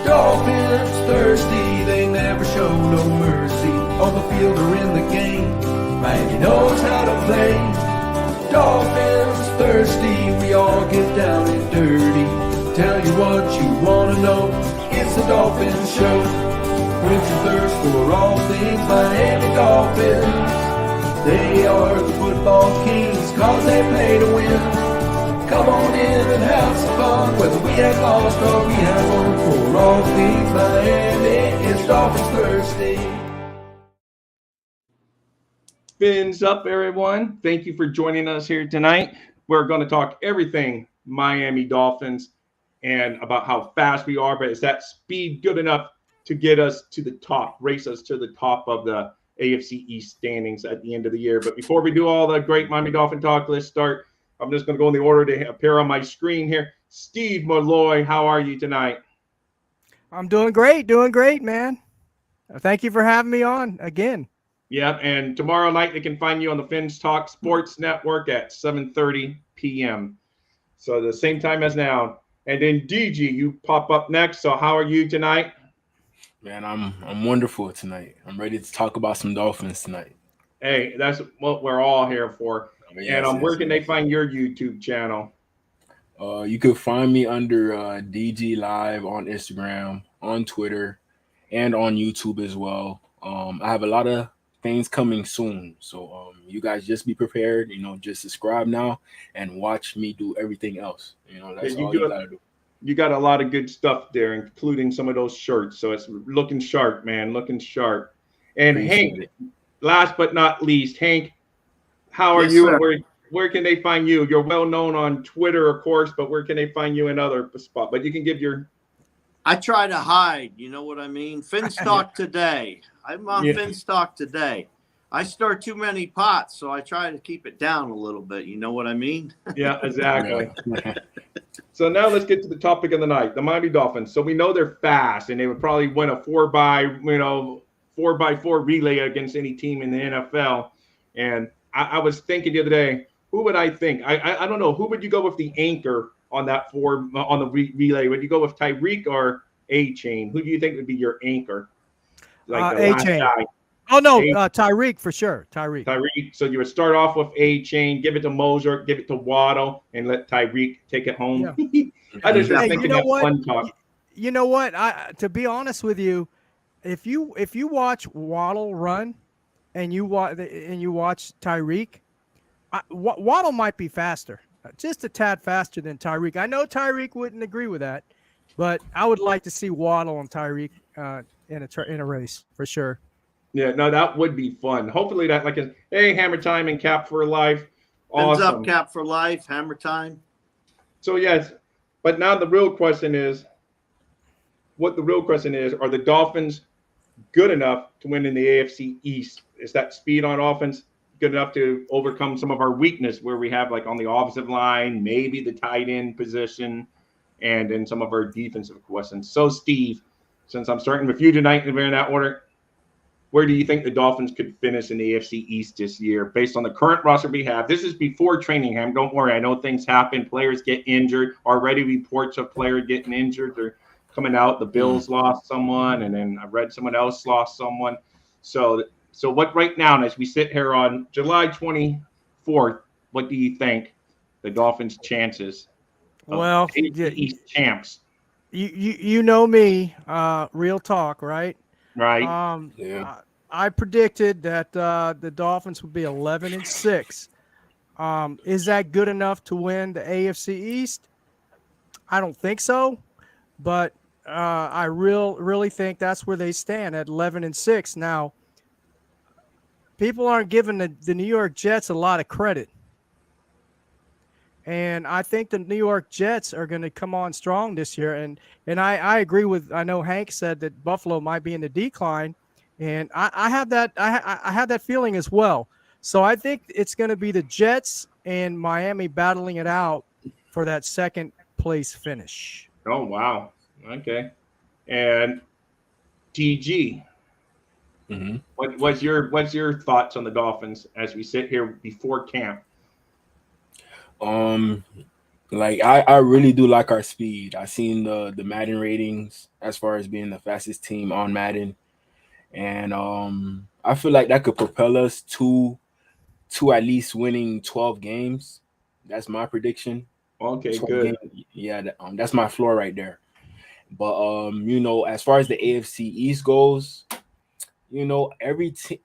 Dolphins thirsty, they never show no mercy. On the field or in the game, Miami knows how to play. Dolphins thirsty, we all get down and dirty. Tell you what you want to know, it's the Dolphins Show. Quench your thirst for all things Miami Dolphins. They are the football kings, cause they play to win. Come on in and have some fun, whether we have lost or we have won. For all things Miami, it's Dolphins Thursday. Fins up, everyone. Thank you for joining us here tonight. We're going to talk everything Miami Dolphins and about how fast we are, but is that speed good enough to get us to the top, race us to the top of the AFC East standings at the end of the year? But before we do all the great Miami Dolphin talk, let's start. I'm just going to go in the order to appear on my screen here. Steve Malloy, how are you tonight? I'm doing great, man. Thank you for having me on again. Yeah, and tomorrow night they can find you on the Fins Talk Sports Network at 7:30 p.m. So the same time as now. And then DG, you pop up next. So how are you tonight? Man, I'm wonderful tonight. I'm ready to talk about some Dolphins tonight. Hey, that's what we're all here for. And where can they find your YouTube channel? You can find me under DG Live on Instagram, on Twitter, and on YouTube as well. I have a lot of things coming soon, so you guys just be prepared. Just subscribe now and watch me do everything else. That's all you gotta do. You got a lot of good stuff there, including some of those shirts. So it's looking sharp, man, looking sharp. And Hank, last but not least, Hank, how are you? Where can they find you? You're well known on Twitter, of course, but where can they find you in other spots? But you can give your. I try to hide. You know what I mean? Finstock Today. I'm on Finstock Today. I stir too many pots, so I try to keep it down a little bit. You know what I mean? Yeah, exactly. So now let's get to the topic of the night, the Miami Dolphins. So we know they're fast, and they would probably win a 4x4 relay against any team in the NFL. And I was thinking the other day, who would I think? I don't know. Who would you go with the anchor on that relay? Would you go with Tyreek or A-Chain? Who do you think would be your anchor? Like A-Chain. Oh, no, Tyreek for sure. Tyreek. So you would start off with A-Chain, give it to Moser, give it to Waddle, and let Tyreek take it home. Yeah. I just thinking that fun talk. You know what? To be honest with you, if you watch Waddle run and you watch Tyreek, Waddle might be faster, just a tad faster than Tyreek. I know Tyreek wouldn't agree with that, but I would like to see Waddle and Tyreek in a race for sure. Yeah, no, that would be fun. Hopefully that Hammer Time and Cap for Life. Awesome. Up, Cap for Life, Hammer Time. So yes, but now the real question is, are the Dolphins good enough to win in the AFC East? Is that speed on offense good enough to overcome some of our weakness where we have on the offensive line, maybe the tight end position, and in some of our defensive questions? So Steve, since I'm starting with you tonight in that order, where do you think the Dolphins could finish in the AFC East this year based on the current roster we have? This is before training camp. Don't worry. I know things happen. Players get injured. Already reports of players getting injured. They're coming out. The Bills lost someone, and then I read someone else lost someone. So what right now, as we sit here on July 24th, what do you think the Dolphins' chances of East champs? You know me, real talk, right? Right. I predicted that the Dolphins would be 11-6. Is that good enough to win the AFC East? I don't think so, but I really think that's where they stand at 11-6. Now, people aren't giving the New York Jets a lot of credit. And I think the New York Jets are going to come on strong this year. And I agree with, I know Hank said that Buffalo might be in the decline. And I have that I have that feeling as well. So I think it's going to be the Jets and Miami battling it out for that second place finish. Oh, wow. Okay. And TG, what's your thoughts on the Dolphins as we sit here before camp? Like I really do like our speed. I seen the Madden ratings as far as being the fastest team on Madden, and I feel like that could propel us to at least winning 12 games. That's my prediction. Okay, 12 games. good. Yeah, that's my floor right there. But as far as the AFC East goes, every team,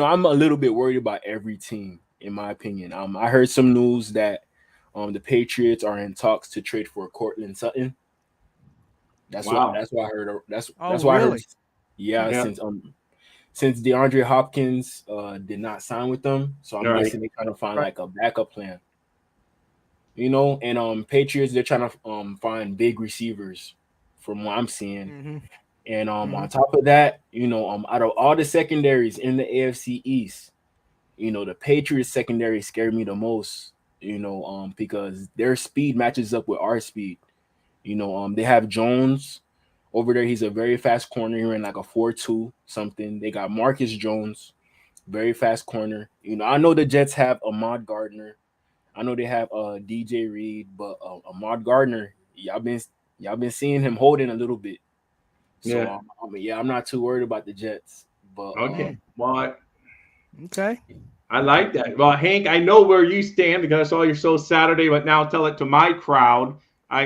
I'm a little bit worried about every team in my opinion. I heard some news that the Patriots are in talks to trade for Cortland Sutton. Wow. That's what I heard. Oh, That's what I heard. really? Yeah, Yeah. since DeAndre Hopkins did not sign with them, so I'm Right. guessing they kind of find like a backup plan. And Patriots, they're trying to find big receivers from what I'm seeing. Mm-hmm. And on top of that, out of all the secondaries in the AFC East, the Patriots secondary scared me the most, because their speed matches up with our speed. They have Jones over there. He's a very fast corner. He ran like a 4.2 something. They got Marcus Jones, very fast corner. I know the Jets have Ahmad Gardner. I know they have DJ Reed, but Ahmad Gardner, y'all been seeing him holding a little bit. So Yeah. I'm not too worried about the Jets. But Okay. Well, Okay. I like that. Well, Hank, I know where you stand because I saw your show Saturday, but now tell it to my crowd.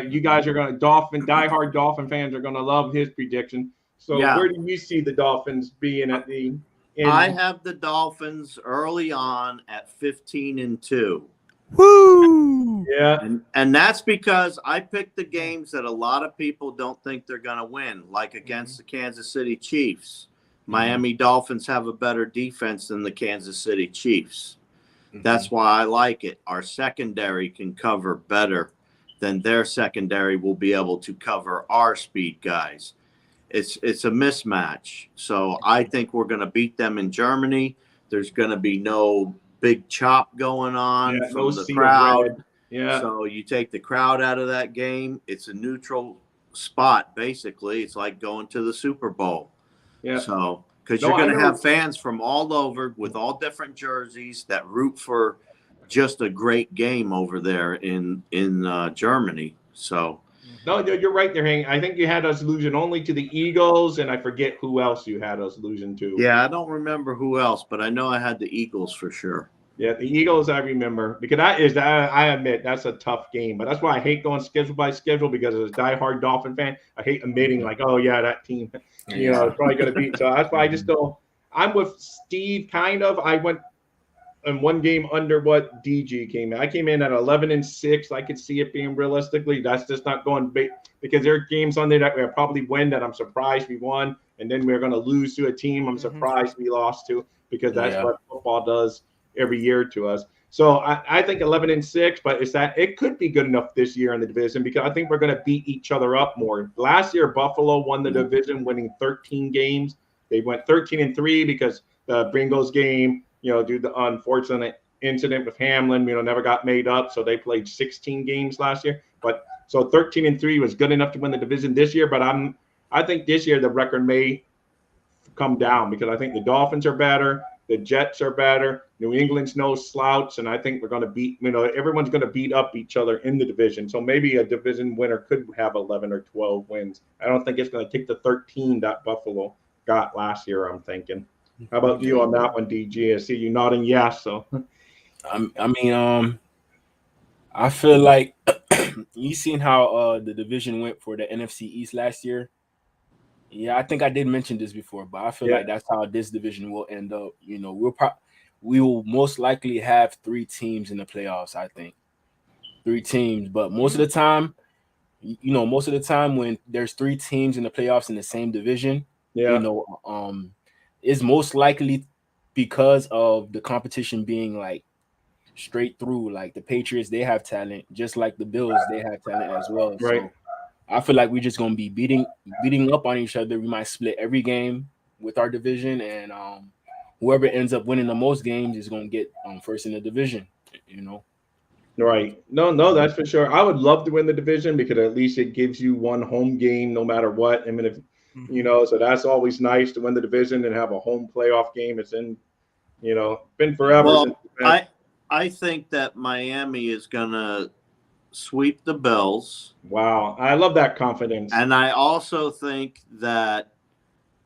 You guys are going to diehard Dolphin fans are going to love his prediction. So Yeah. where do you see the Dolphins being at the end? I have the Dolphins early on at 15-2. Woo! Yeah. And that's because I picked the games that a lot of people don't think they're going to win, like against the Kansas City Chiefs. Miami Dolphins have a better defense than the Kansas City Chiefs. That's why I like it. Our secondary can cover better than their secondary will be able to cover our speed guys. It's a mismatch. So I think we're going to beat them in Germany. There's going to be no big chop going on from the crowd. Yeah. So you take the crowd out of that game. It's a neutral spot, basically. It's like going to the Super Bowl. Yeah. So because you're going to have fans from all over with all different jerseys that root for just a great game over there in Germany. So. No, you're right there, Hank. I think you had us losing only to the Eagles, and I forget who else you had us losing to. Yeah, I don't remember who else, but I know I had the Eagles for sure. Yeah, the Eagles I remember because I admit that's a tough game, but that's why I hate going schedule by schedule because as a diehard Dolphin fan, I hate admitting like, oh yeah, that team, it's probably going to beat. So that's why I just don't. I'm with Steve kind of. I went in one game under what DG came in. I came in at 11-6. I could see it being realistically. That's just not going big because there are games on there that we'll probably win that I'm surprised we won, and then we're going to lose to a team I'm surprised we lost to because that's what football does every year to us. So I think 11-6, but it could be good enough this year in the division because I think we're going to beat each other up more. Last year, Buffalo won the division, winning 13 games. They went 13-3 because the Bengals game, due to the unfortunate incident with Hamlin, never got made up. So they played 16 games last year. But so 13-3 was good enough to win the division this year. But I think this year the record may come down because I think the Dolphins are better. The Jets are better. New England's no slouch, and I think we're going to beat. Everyone's going to beat up each other in the division. So maybe a division winner could have 11 or 12 wins. I don't think it's going to take the 13 that Buffalo got last year. I'm thinking. How about you on that one, DG? I see you nodding yes. So, I feel like you seen how the division went for the NFC East last year. Yeah, I think I did mention this before, but I feel like that's how this division will end up. We will most likely have 3 teams in the playoffs. I think 3 teams, but most of the time when there's 3 teams in the playoffs in the same division, is most likely because of the competition being like straight through. Like the Patriots, they have talent, just like the Bills, they have talent as well. Right. So I feel like we're just gonna be beating up on each other. We might split every game with our division, and whoever ends up winning the most games is gonna get first in the division. Right. No, that's for sure. I would love to win the division because at least it gives you one home game no matter what. I mean, if so that's always nice to win the division and have a home playoff game. It's in, been forever. Well, I think that Miami is gonna sweep the Bills. Wow. I love that confidence. And I also think that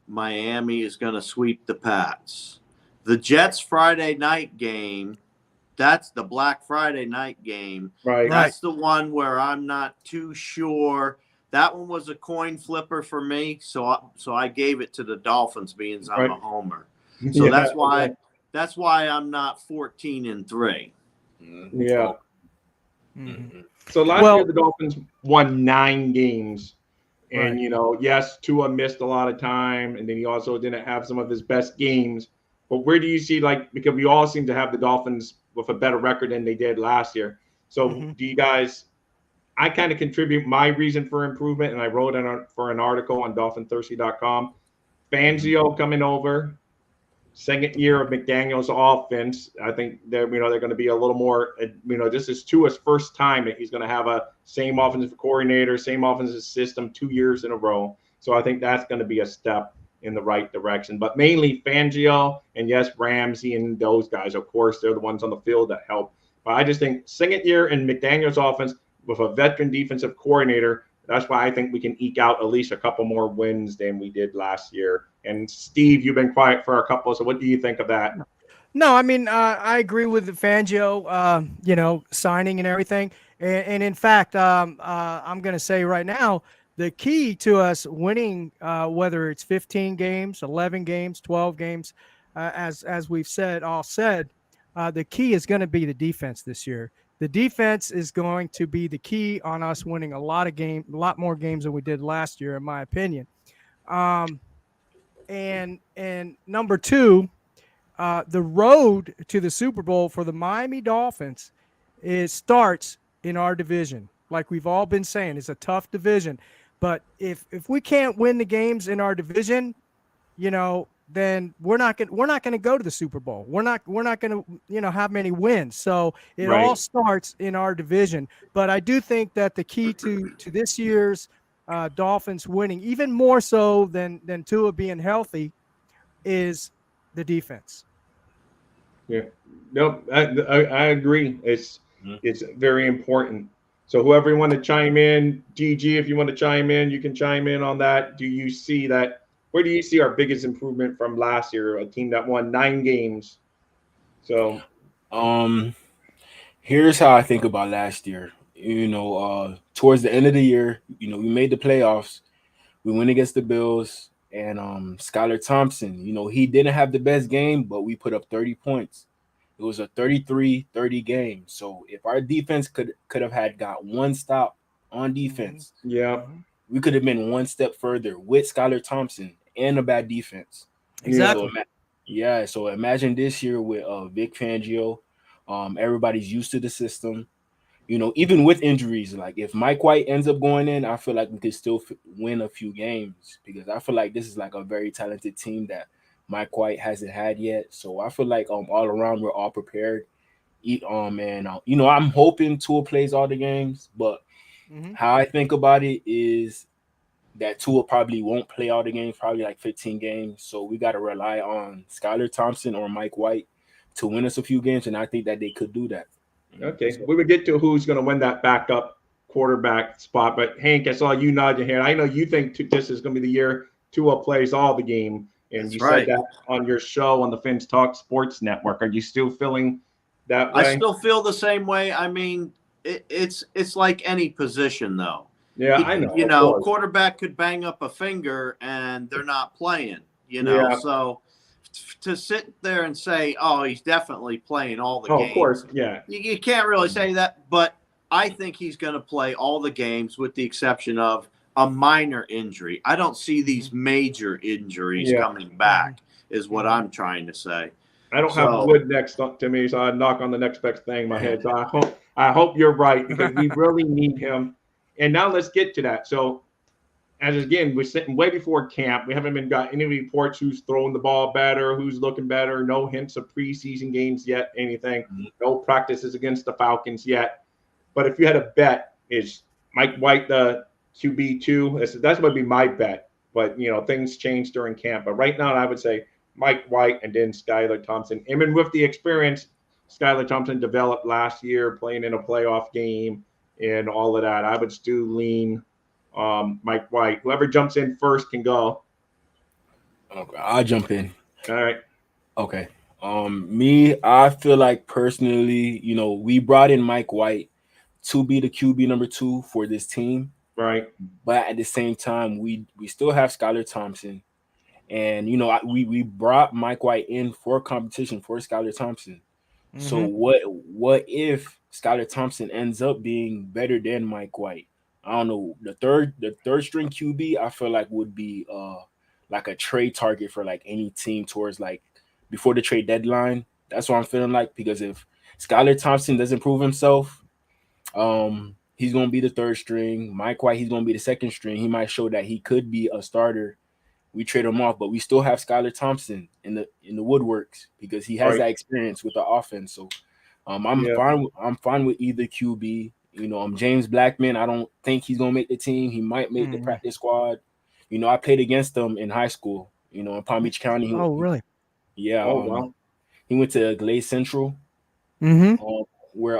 Miami is going to sweep the Pats. The Jets Friday night game, that's the Black Friday night game. Right. That's the one where I'm not too sure. That one was a coin flipper for me, so I gave it to the Dolphins, being I'm a homer. So Yeah, that's why I'm not 14-3. Yeah. Mhm. So last year the Dolphins won 9 games. And, yes, Tua missed a lot of time, and then he also didn't have some of his best games. But where do you see, because we all seem to have the Dolphins with a better record than they did last year. So do you guys – I kind of contribute my reason for improvement, and I wrote for an article on DolphinThirsty.com. Fangio coming over, second year of McDaniel's offense. I think they're going to be a little more, this is Tua's first time that he's going to have a same offensive coordinator, same offensive system 2 years in a row. So I think that's going to be a step in the right direction. But mainly Fangio and, yes, Ramsey and those guys, of course, they're the ones on the field that help. But I just think second year in McDaniel's offense with a veteran defensive coordinator, that's why I think we can eke out at least a couple more wins than we did last year. And Steve, you've been quiet for a couple, so what do you think of that? No, I mean, I agree with the Fangio, signing and everything. And in fact, I'm going to say right now, the key to us winning, whether it's 15 games, 11 games, 12 games, as we've said, the key is going to be the defense this year. The defense is going to be the key on us winning a lot more games than we did last year, in my opinion. And number two, the road to the Super Bowl for the Miami Dolphins starts in our division. Like we've all been saying, it's a tough division. But if we can't win the games in our division, then we're not going to go to the Super Bowl. We're not going to have many wins. So it all starts in our division. But I do think that the key to this year's Dolphins winning, even more so than Tua being healthy, is the defense. Yeah, no, I agree. It's very important. So whoever you want to chime in, DG, if you want to chime in, you can chime in on that. Do you see that? Where do you see our biggest improvement from last year? A team that won 9 games. So, here's how I think about last year. Towards the end of the year, we made the playoffs. We went against the Bills, and Skylar Thompson, he didn't have the best game, but we put up 30 points. It was a 33-30 game. So if our defense could have got one stop on defense, we could have been one step further with Skylar Thompson and a bad defense. Exactly. So imagine this year with Vic Fangio. Everybody's used to the system. Even with injuries, like if Mike White ends up going in, I feel like we could still win a few games because I feel like this is like a very talented team that Mike White hasn't had yet. So I feel like all around we're all prepared. I'm hoping Tua plays all the games, but how I think about it is that Tua probably won't play all the games, probably like 15 games. So we got to rely on Skylar Thompson or Mike White to win us a few games, and I think that they could do that. Okay, we would get to who's going to win that backup quarterback spot. But Hank, I saw you nod your head. I know you think this is going to be the year Tua plays all the game, and you said that on your show on the Fins Talk Sports Network. Are you still feeling that way? I still feel the same way. I mean, it's like any position, though. Yeah, I know. Quarterback could bang up a finger and they're not playing. So to sit there and say, "Oh, he's definitely playing all the games." Of course, yeah. You can't really say that, but I think he's going to play all the games with the exception of a minor injury. I don't see these major injuries coming back, is what I'm trying to say. I don't have wood next to me, so I knock on the next best thing in my head. So I hope you're right because we really need him. And now let's get to that. So, we're sitting way before camp. We haven't got any reports who's throwing the ball better, who's looking better. No hints of preseason games yet, anything. No practices against the Falcons yet. But if you had a bet, is Mike White the QB2? That's going to be my bet. But, things change during camp. But right now, I would say Mike White and then Skylar Thompson. Even with the experience Skylar Thompson developed last year playing in a playoff game and all of that. I would still lean Mike White. Whoever jumps in first can go. Okay, I'll jump in. All right. Okay. I feel like personally, we brought in Mike White to be the QB number 2 for this team. Right. But at the same time, we still have Skylar Thompson. And, we brought Mike White in for competition for Skylar Thompson. Mm-hmm. So what if Skylar Thompson ends up being better than Mike White? I don't know. The third string QB, I feel like would be like a trade target for like any team towards like before the trade deadline. That's what I'm feeling like, because if Skylar Thompson doesn't prove himself, he's gonna be the third string. Mike White, he's gonna be the second string. He might show that he could be a starter. We trade him off, but we still have Skylar Thompson in the woodworks because he has that experience with the offense. So I'm fine with either QB. James Blackman, I don't think he's gonna make the team. He might make the practice squad. I played against him in high school, in Palm Beach County. Really? Yeah. Wow. He went to Glaze Central. Mm-hmm. Where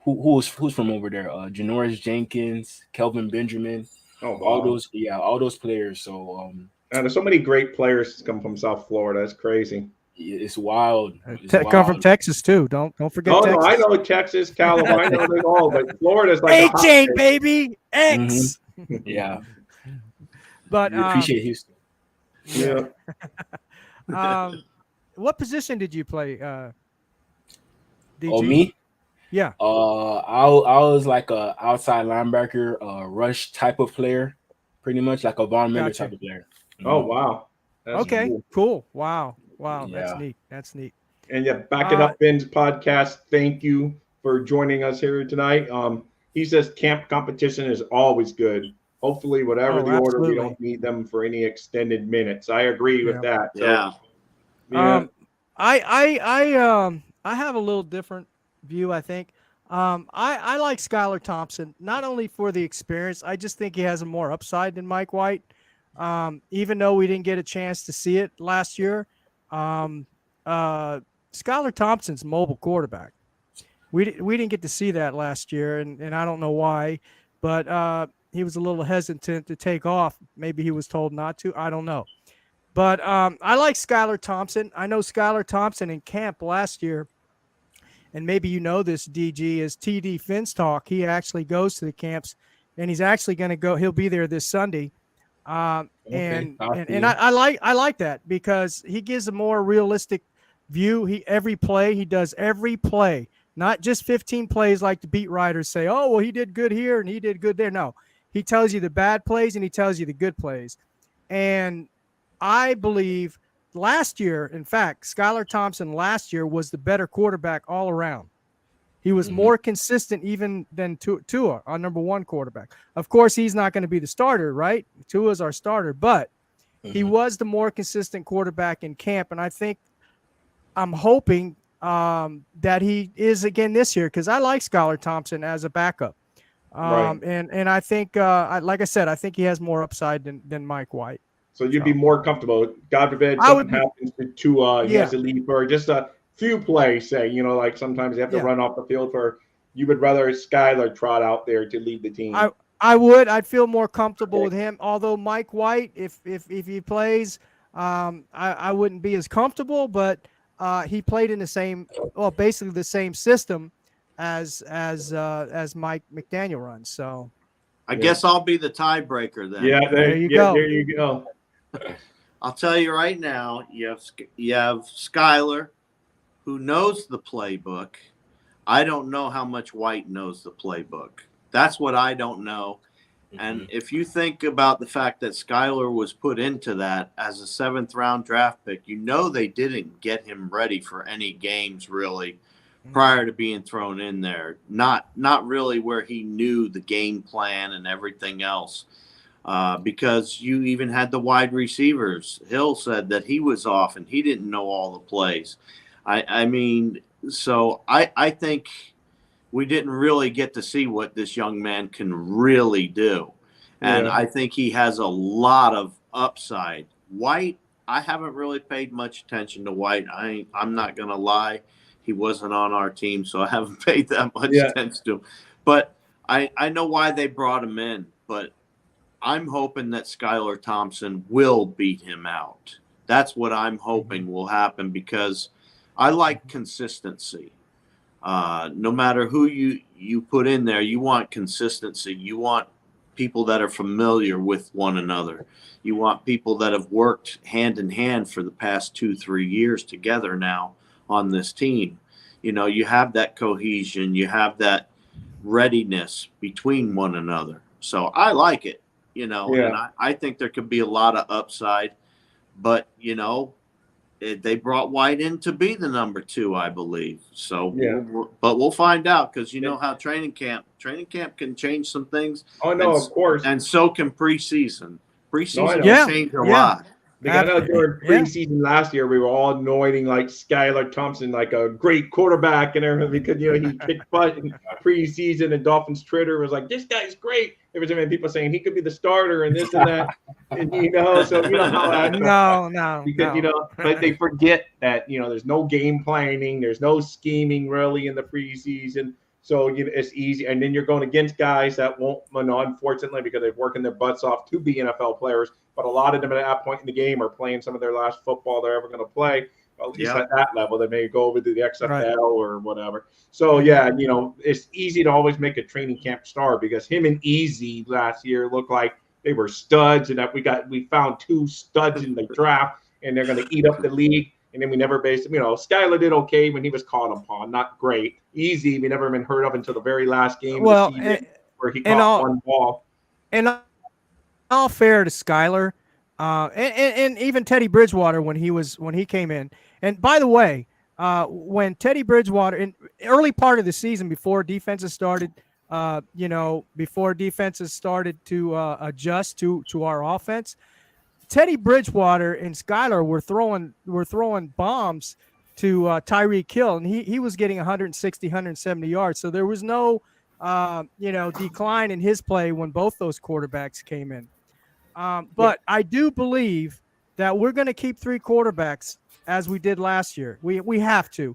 who's from over there? Janoris Jenkins, Kelvin Benjamin. Oh, wow. All those players. So and there's so many great players come from South Florida. It's crazy. It's wild. Come from Texas too. Don't forget. Texas. No, I know Texas, California, I know them all, but Florida's like H8, baby, X. Mm-hmm. Yeah. But we appreciate Houston. Yeah. What position did you play? DG? Oh, me? Yeah. I was like a outside linebacker, rush type of player, pretty much like a Von Miller type of player. Oh, wow. That's okay. Cool. Wow. Yeah. That's neat. And yeah, Back It Up Ben's podcast. Thank you for joining us here tonight. He says camp competition is always good. Hopefully, whatever the order, we don't need them for any extended minutes. I agree with that. So, yeah. I have a little different view, I think. I like Skylar Thompson, not only for the experience. I just think he has a more upside than Mike White. Even though we didn't get a chance to see it last year, Skylar Thompson's mobile quarterback. We didn't get to see that last year, and I don't know why, but he was a little hesitant to take off. Maybe he was told not to. I don't know. But I like Skylar Thompson. I know Skylar Thompson in camp last year, and maybe you know this, DG, is TD Finstock. He actually goes to the camps, and he's actually going to go. He'll be there this Sunday. And I like that because he gives a more realistic view. Every play, he does every play, not just 15 plays like the beat writers say, oh, well, he did good here and he did good there. No, he tells you the bad plays and he tells you the good plays. And I believe last year, in fact, Skylar Thompson last year was the better quarterback all around. He was more consistent even than Tua, our number one quarterback. Of course, he's not going to be the starter, right? Tua's our starter, but he was the more consistent quarterback in camp. And I'm hoping that he is again this year because I like Skylar Thompson as a backup. And I think, like I said, I think he has more upside than Mike White. So you'd be more comfortable. God forbid something happens to Tua, he has to leave for just a few plays, say, like sometimes you have to run off the field for, you would rather Skylar trot out there to lead the team. I'd feel more comfortable with him. Although Mike White, if he plays, I wouldn't be as comfortable, but he played in basically the same system as Mike McDaniel runs. So I guess I'll be the tiebreaker then. Yeah, there you go. There you go. I'll tell you right now, you have Skylar, who knows the playbook. I don't know how much White knows the playbook. That's what I don't know. And if you think about the fact that Skylar was put into that as a 7th round draft pick, they didn't get him ready for any games really prior to being thrown in there. Not really where he knew the game plan and everything else. Because you even had the wide receivers. Hill said that he was off and he didn't know all the plays. I mean, so I think we didn't really get to see what this young man can really do. And I think he has a lot of upside. White, I haven't really paid much attention to White. I'm not going to lie. He wasn't on our team, so I haven't paid that much attention to him. But I know why they brought him in, but I'm hoping that Skylar Thompson will beat him out. That's what I'm hoping will happen because I like consistency. No matter who you put in there, you want consistency. You want people that are familiar with one another. You want people that have worked hand in hand for the past 2-3 years together now on this team. You know, you have that cohesion, you have that readiness between one another. So I like it, you know, and I think there could be a lot of upside, but you know, they brought White in to be the number 2, I believe. So, but we'll find out because you know how training camp can change some things. Oh no, of course. And so can preseason. Preseason can change a lot. Because I know during preseason last year, we were all anointing like Skylar Thompson like a great quarterback and everything because, you know, he kicked butt in preseason and Dolphins Twitter was like, this guy's great. There was many people saying he could be the starter and this and that. And, you know, so, you know, how no. Because, you know, but they forget that, you know, there's no game planning. There's no scheming really in the preseason. So you know, it's easy. And then you're going against guys that won't, you know, unfortunately, because they're working their butts off to be NFL players. But a lot of them at that point in the game are playing some of their last football they're ever going to play. Well, at least at that level, they may go over to the XFL or whatever. So, yeah, you know, it's easy to always make a training camp star because him and Easy last year looked like they were studs and that we found 2 studs in the draft and they're going to eat up the league. And then we never based him. You know, Skylar did okay when he was called upon, not great. Easy, we never been heard of until the very last game of the season where he caught one ball. And all fair to Skylar, and even Teddy Bridgewater when he came in. And by the way, when Teddy Bridgewater in early part of the season before defenses started, before defenses started to adjust to our offense, Teddy Bridgewater and Skylar were throwing bombs to Tyreek Hill, and he was getting 160, 170 yards. So there was no decline in his play when both those quarterbacks came in. But I do believe that we're going to keep 3 quarterbacks as we did last year. We have to,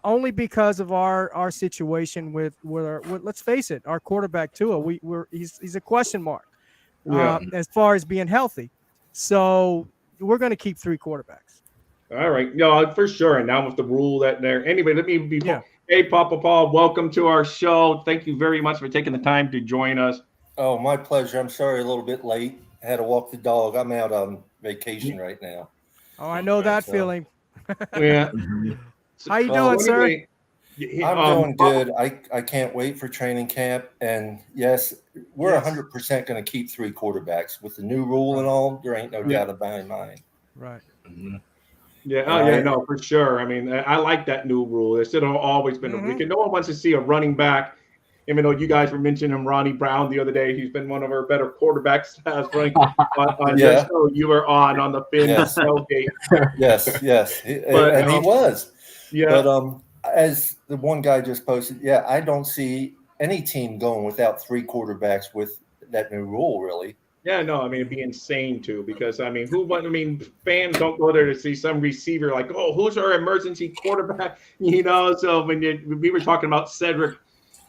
only because of our situation with let's face it, our quarterback Tua. He's a question mark as far as being healthy. So we're going to keep 3 quarterbacks. All right, no, for sure. And now with the rule that there. Anyway, let me be. Hey, Papa Paul, welcome to our show. Thank you very much for taking the time to join us. Oh, my pleasure. I'm sorry, a little bit late. I had to walk the dog. I'm out on vacation right now. Oh, I know that feeling. Yeah. How you doing, sir? I'm doing good. I can't wait for training camp. And yes, we're 100% going to keep 3 quarterbacks with the new rule and all. There ain't no doubt about it in mind. Right. Mm-hmm. Yeah. No, for sure. I mean, I like that new rule. It's still always been a weekend. No one wants to see a running back. Even though you guys were mentioning Ronnie Brown the other day, he's been one of our better quarterbacks running on your show you were on the Finn tailgate. Yes. And he was. Yeah. But as the one guy just posted, I don't see any team going without 3 quarterbacks with that new rule, really. Yeah, no, I mean, it'd be insane too, because fans don't go there to see some receiver like, oh, who's our emergency quarterback? You know, so we were talking about Cedric,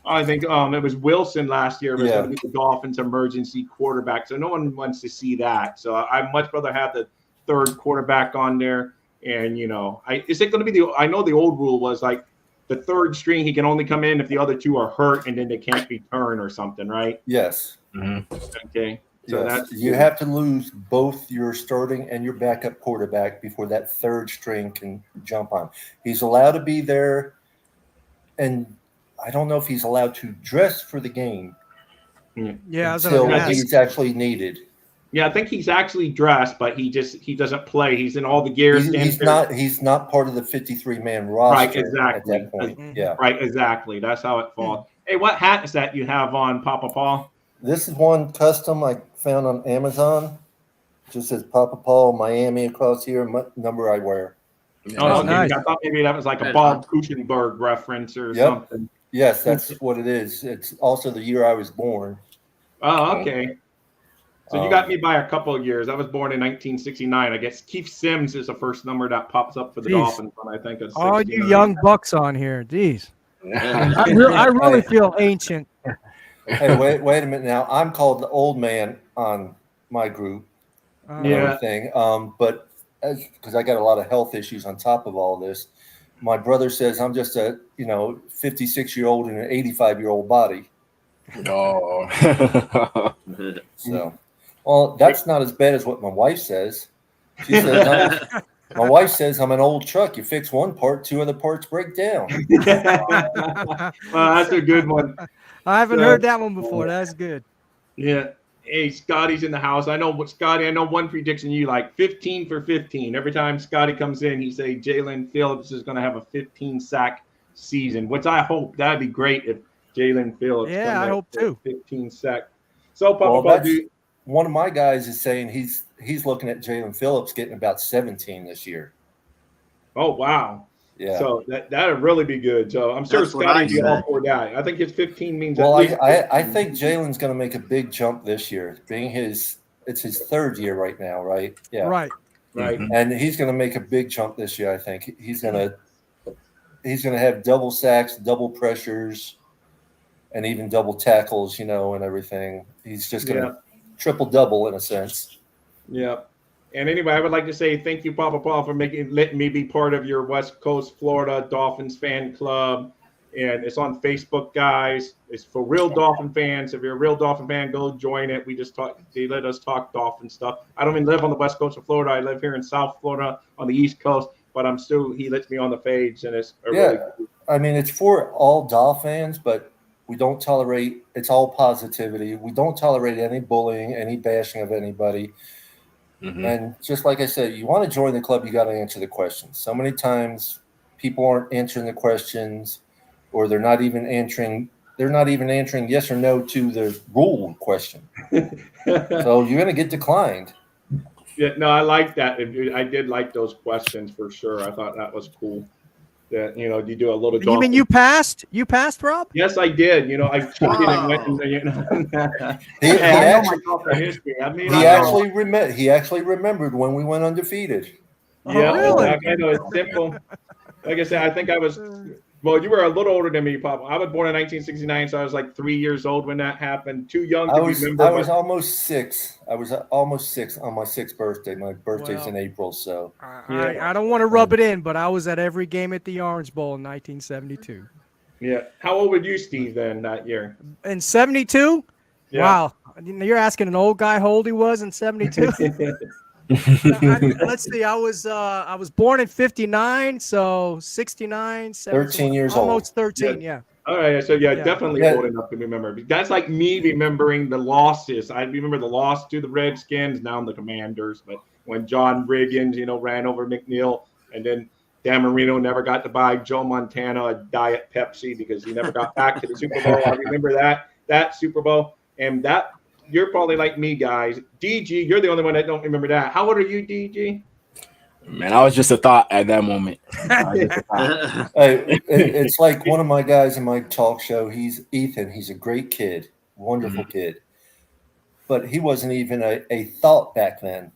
I think it was Wilson last year was going to be the Dolphins emergency quarterback. So no one wants to see that. So I'd much rather have the 3rd quarterback on there. And, you know, is it going to be I know the old rule was like the 3rd string, he can only come in if the other 2 are hurt and then they can't return or something, right? Yes. Mm-hmm. Okay. So you have to lose both your starting and your backup quarterback before that 3rd string can jump on. He's allowed to be there, and I don't know if he's allowed to dress for the game. Yeah, until he's actually needed. Yeah, I think he's actually dressed, but he doesn't play. He's in all the gear. He's not part of the 53-man roster. Right, exactly. At that point. Yeah. Right, exactly. That's how it falls. Hey, what hat is that you have on, Papa Paul? This is one custom I found on Amazon. It just says Papa Paul, Miami across here, number I wear. Oh, okay. Nice. I thought maybe that was like a Bob Kuchenberg reference or something. Yes, that's what it is. It's also the year I was born. Oh, okay. So you got me by a couple of years. I was born in 1969. I guess Keith Sims is the first number that pops up for the Dolphins when I think of 69. All you young bucks on here. Jeez. I really feel ancient. Hey, wait a minute now. I'm called the old man on my group and Yeah. everything. But because I got a lot of health issues on top of all this, my brother says I'm just a 56-year-old in an 85-year-old body. Oh. So, well, that's not as bad as what my wife says. She says my wife says I'm an old truck. You fix one part, two other parts break down. Well, that's a good one. I haven't heard that one before. That's good. Yeah. Hey, Scotty's in the house. I know one prediction you like 15 for 15. Every time Scotty comes in, he say Jalen Phillips is going to have a 15 sack season, which I hope that'd be great if Jalen Phillips. Yeah, I hope too. 15 sack. So, one of my guys is saying he's looking at Jalen Phillips getting about 17 this year. Oh, wow. Yeah. So that'd really be good. So I'm sure Scotty'd be all for that. I think his 15 means. Well, I think Jalen's going to make a big jump this year, being it's his third year right now, right? Yeah. Right. Right. And he's going to make a big jump this year. I think he's going to have double sacks, double pressures, and even double tackles, and everything. He's just going to triple double in a sense. Yeah. And anyway, I would like to say thank you, Papa Paul, for letting me be part of your West Coast Florida Dolphins fan club. And it's on Facebook, guys. It's for real Dolphin fans. If you're a real Dolphin fan, go join it. They let us talk Dolphin stuff. I don't even live on the West Coast of Florida. I live here in South Florida on the East Coast, but he lets me on the page, and it's really cool. I mean, it's for all Dolphin fans, but we don't tolerate. It's all positivity. We don't tolerate any bullying, any bashing of anybody. Mm-hmm. And just like I said, you want to join the club, you got to answer the questions. So many times people aren't answering the questions, or they're not even answering yes or no to the rule question. So you're going to get declined. Yeah, no, I like that. I did like those questions for sure. I thought that was cool. That you do a little. You mean you passed? You passed, Rob? Yes, I did. I cheated and went and He actually remembered when we went undefeated. Yeah, really? I know it's simple. Like I said, I think I was. Well, you were a little older than me, Papa. I was born in 1969, so I was like 3 years old when that happened. Too young to remember. I was almost 6. I was almost 6 on my 6th birthday. My birthday's in April, so. I don't want to rub it in, but I was at every game at the Orange Bowl in 1972. Yeah. How old were you, Steve, then that year? In 72? Yeah. Wow. You're asking an old guy how old he was in 72? Let's see. I was born in 59, so 69, 13 years old. Almost 13, yeah. All right, so definitely old enough to remember. That's like me remembering the losses. I remember the loss to the Redskins, now the Commanders. But when John Riggins, ran over McNeil, and then Dan Marino never got to buy Joe Montana a Diet Pepsi because he never got back to the Super Bowl. I remember that Super Bowl, and that. You're probably like me, guys. DG, you're the only one that don't remember that. How old are you, DG? Man, I was just a thought at that moment. It's like one of my guys in my talk show. He's Ethan. He's a great kid, wonderful kid. But he wasn't even a thought back then.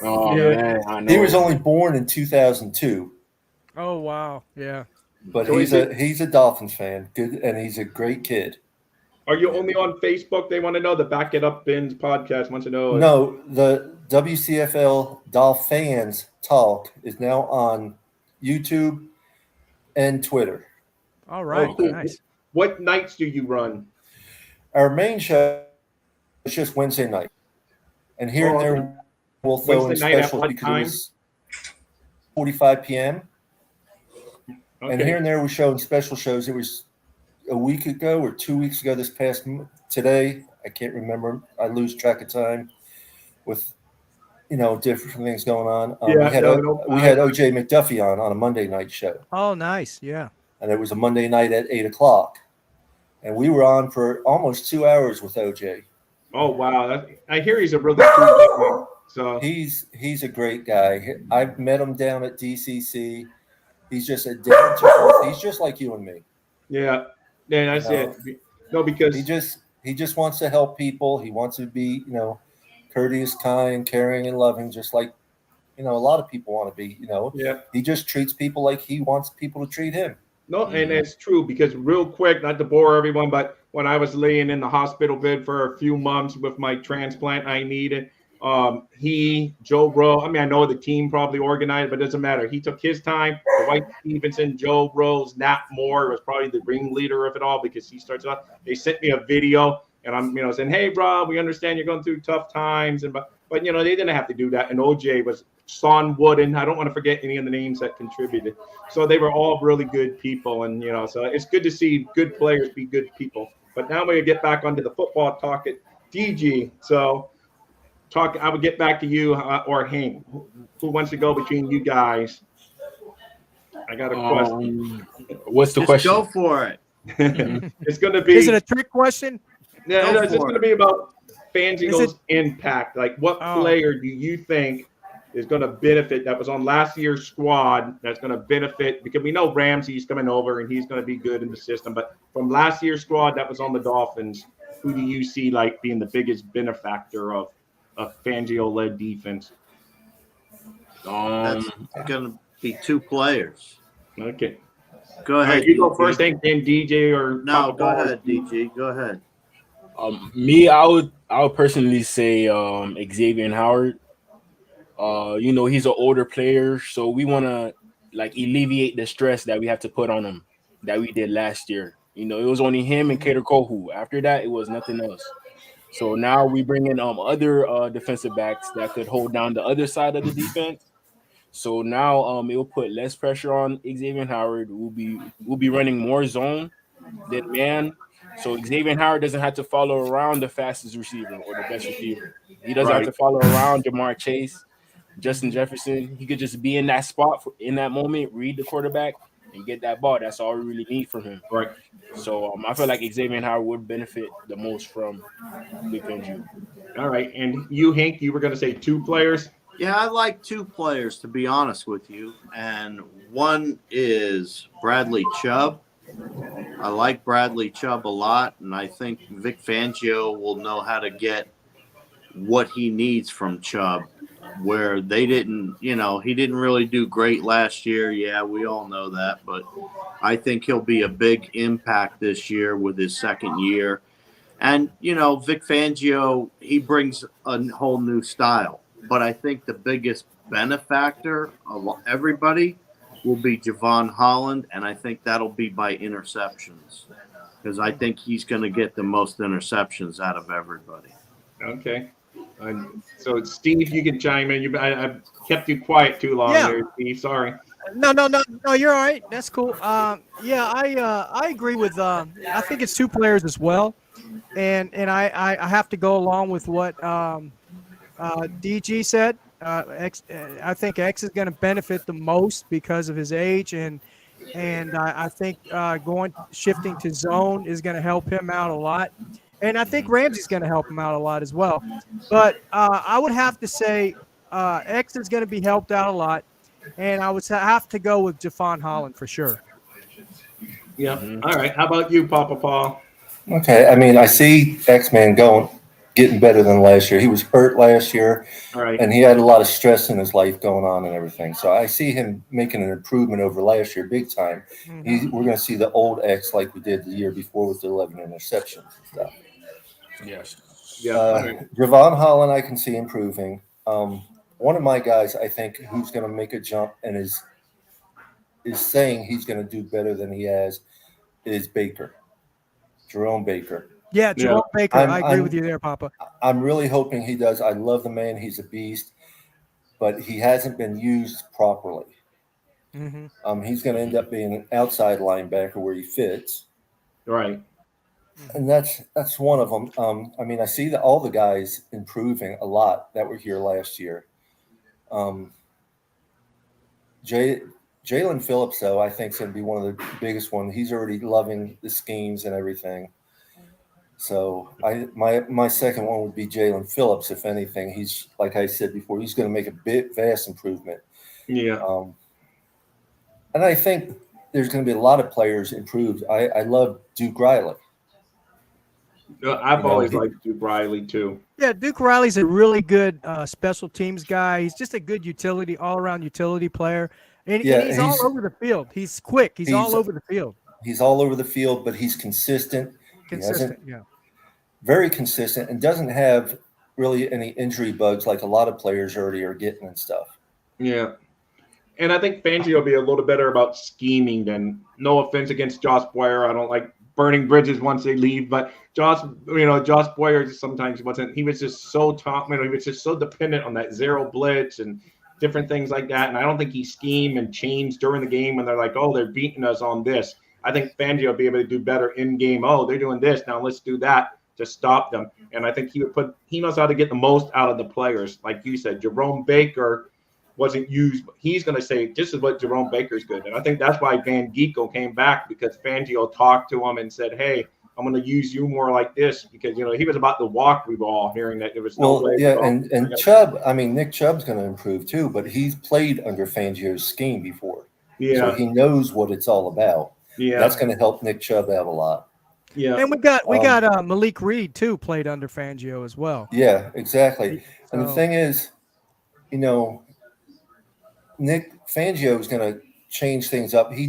Oh, man, I know. He was only born in 2002. Oh, wow. Yeah. But he's a Dolphins fan, good, and he's a great kid. Are you only on Facebook? They want to know. The Back It Up Bins podcast wants to know. No, the WCFL Dolphins Talk is now on YouTube and Twitter. All right. Oh, cool. Nice. What nights do you run? Our main show is just Wednesday night. And here and there we'll throw in specials because it's 45 p.m. Okay. And here and there we're showing special shows. It was a week ago or 2 weeks ago today. I can't remember. I lose track of time with, different things going on. We had OJ McDuffie on a Monday night show. Oh, nice. Yeah. And it was a Monday night at 8:00. And we were on for almost 2 hours with OJ. Oh, wow. I hear he's a really cool guy. So he's a great guy. I've met him down at DCC. He's just a down to earth. He's just like you and me. Yeah. Yeah, that's it. No, because he just wants to help people. He wants to be, courteous, kind, caring, and loving, just like, a lot of people want to be, Yeah. He just treats people like he wants people to treat him. No, and it's true because real quick, not to bore everyone, but when I was laying in the hospital bed for a few months with my transplant I needed. Joe Rowe, I mean, I know the team probably organized, but it doesn't matter. He took his time. Dwight Stevenson, Joe Rose, Nat Moore was probably the ringleader of it all because he starts off. They sent me a video, and I'm, saying, hey, bro, we understand you're going through tough times, but they didn't have to do that. And OJ was Son Wooden. I don't want to forget any of the names that contributed. So they were all really good people, and so it's good to see good players be good people. But now we're gonna get back onto the football talk at DG. So. I would get back to you or Hank. Who wants to go between you guys? I got a question. What's the question? Go for it. It's going to be. Is it a trick question? Yeah, it's just going to be about Fangio's impact. Like, what player do you think is going to benefit that was on last year's squad that's going to benefit? Because we know Ramsey's coming over and he's going to be good in the system. But from last year's squad that was on the Dolphins, who do you see like being the biggest benefactor of a Fangio-led defense? That's going to be two players. Okay. Go ahead. Right, you go first, then DJ or no? Go ahead, DG. Go ahead. Me, I would personally say Xavier Howard. He's an older player, so we want to like alleviate the stress that we have to put on him that we did last year. It was only him and Kader Kohu. After that, it was nothing else. So now we bring in other defensive backs that could hold down the other side of the defense. So now it will put less pressure on Xavier Howard. We'll be running more zone than man. So Xavier Howard doesn't have to follow around the fastest receiver or the best receiver. He doesn't have to follow around Jamar Chase, Justin Jefferson. He could just be in that spot in that moment, read the quarterback, and get that ball. That's all we really need from him. Right. So I feel like Xavier Howard would benefit the most from Big Fangio. All right. And you, Hank, you were going to say two players? Yeah, I like two players, to be honest with you. And one is Bradley Chubb. I like Bradley Chubb a lot, and I think Vic Fangio will know how to get what he needs from Chubb, where they didn't, he didn't really do great last year. Yeah, we all know that, but I think he'll be a big impact this year with his second year. And, Vic Fangio, he brings a whole new style. But I think the biggest benefactor of everybody will be Javon Holland, and I think that'll be by interceptions because I think he's going to get the most interceptions out of everybody. Okay. So, Steve, you can chime in. I kept you quiet too long there, Steve. Sorry. No, you're all right. That's cool. I agree with. I think it's two players as well, and I have to go along with what DG said. I think X is going to benefit the most because of his age, and I think shifting to zone is going to help him out a lot, and I think Ramsey's going to help him out a lot as well. But I would have to say X is going to be helped out a lot, and I would have to go with Javon Holland for sure. Yeah. All right. How about you, Papa Paul? Okay. I mean, I see X-Man getting better than last year. He was hurt last year, and he had a lot of stress in his life going on and everything. So I see him making an improvement over last year big time. We're going to see the old X like we did the year before with the 11 interceptions and stuff. Yes. Yeah. Javon Holland, I can see improving. One of my guys, I think, who's going to make a jump and is saying he's going to do better than he has is Jerome Baker. Yeah, Jerome Baker. I agree with you there, Papa. I'm really hoping he does. I love the man. He's a beast, but he hasn't been used properly. Mm-hmm. He's going to end up being an outside linebacker where he fits. Right. And that's one of them. I mean, I see all the guys improving a lot that were here last year. Jalen Phillips, though, I think is going to be one of the biggest ones. He's already loving the schemes and everything. So my second one would be Jalen Phillips. If anything, he's, like I said before, he's going to make a vast improvement. Yeah. And I think there's going to be a lot of players improved. I love Duke Riley. I've always liked Duke Riley too. Yeah, Duke Riley's a really good special teams guy. He's just a good all-around utility player. And he's all over the field. He's quick. He's all over the field. He's all over the field, but he's consistent. consistent. Yeah. Very consistent, and doesn't have really any injury bugs like a lot of players already are getting and stuff. Yeah. And I think Fangio will be a little better about scheming than, no offense against Josh Boyer. I don't like burning bridges once they leave, but Josh Boyer sometimes wasn't. He was just so he was just so dependent on that zero blitz and different things like that. And I don't think he schemed and changed during the game when they're like, oh, they're beating us on this. I think Fangio will be able to do better in game. Oh, they're doing this. Now let's do that to stop them. And I think he knows how to get the most out of the players. Like you said, Jerome Baker wasn't used, but he's going to say, this is what Jerome Baker's good. And I think that's why Van Ginkel came back, because Fangio talked to him and said, hey, I'm going to use you more like this, because, he was about to walk. We were all hearing that there was no way. Yeah, and Chubb, Nick Chubb's going to improve too, but he's played under Fangio's scheme before. Yeah. So he knows what it's all about. Yeah. That's going to help Nick Chubb out a lot. Yeah. And we got Malik Reed too, played under Fangio as well. Yeah, exactly. And the So- thing is, Nick Fangio is going to change things up. He's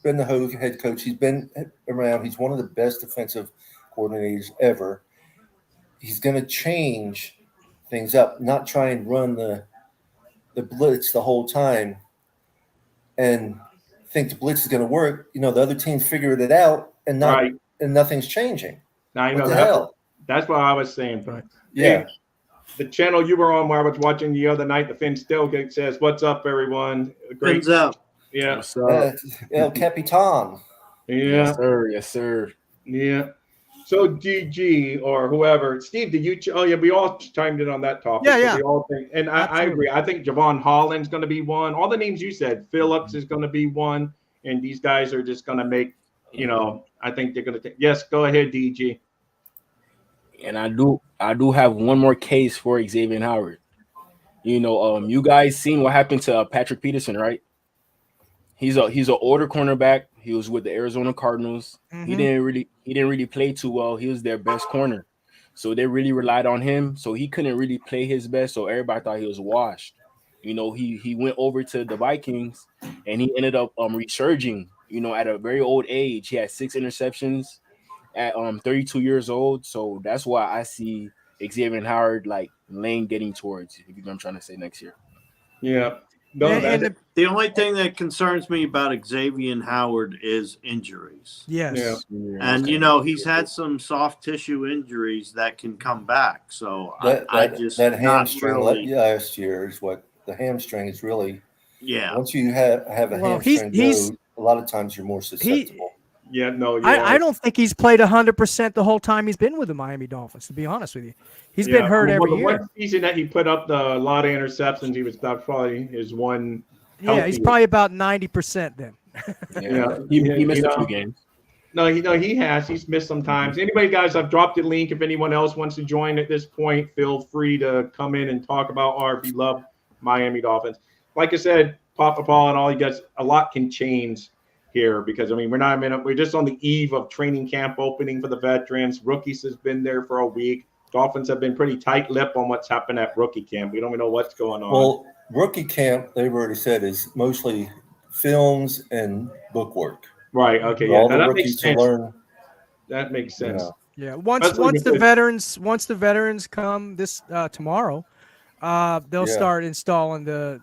been the head coach. He's been around. He's one of the best defensive coordinators ever. He's going to change things up, not try and run the blitz the whole time and think the blitz is going to work. The other teams figured it out and nothing's changing. Now, What the hell? That's what I was saying. Right. Yeah. Hey, the channel you were on where I was watching the other night, the Finn Stillgate says, what's up, everyone? Great. Fins up. Yeah. What's up? El Capitan. Yeah. Yes, sir. Yes, sir. Yeah. So DG or whoever, Steve, did you? We all chimed in on that topic. Yeah. So we all think, and I agree. I think Javon Holland's going to be one. All the names you said, Phillips is going to be one, and these guys are just going to make. I think they're going to take. Yes, go ahead, DG. And I do have one more case for Xavier Howard. You guys seen what happened to Patrick Peterson, right? He's an older cornerback. He was with the Arizona Cardinals. Mm-hmm. He didn't really play too well. He was their best corner, so they really relied on him. So he couldn't really play his best. So everybody thought he was washed. He went over to the Vikings, and he ended up resurging. At a very old age, he had 6 interceptions at 32 years old. So that's why I see Xavier Howard like lane getting towards, if you know what I'm trying to say, next year. Yeah. No, And The only thing that concerns me about Xavier Howard is injuries. yes. Yeah. And, he's had some soft tissue injuries that can come back. So That hamstring last year is what the hamstring is really. Yeah. Once you have a hamstring, a lot of times you're more susceptible. Yeah, no. I don't think he's played 100% the whole time he's been with the Miami Dolphins, to be honest with you. He's been hurt every year. One season that he put up a lot of interceptions, he was probably his one. Yeah, he's probably about 90% then. Yeah. He missed a few games. No, he has. He's missed some times. Anyway, guys, I've dropped the link. If anyone else wants to join at this point, feel free to come in and talk about our beloved Miami Dolphins. Like I said, Papa Paul and all you guys, a lot can change here because we're just on the eve of training camp opening for the veterans. Rookies has been there for a week. Dolphins have been pretty tight-lipped on what's happened at rookie camp. We don't even know what's going on. Well, rookie camp, they've already said, is mostly films and book work. Right. Okay. For Yeah. all Now, the that rookies makes to sense. learn. That makes sense. Yeah. Once the veterans come this tomorrow, they'll start installing the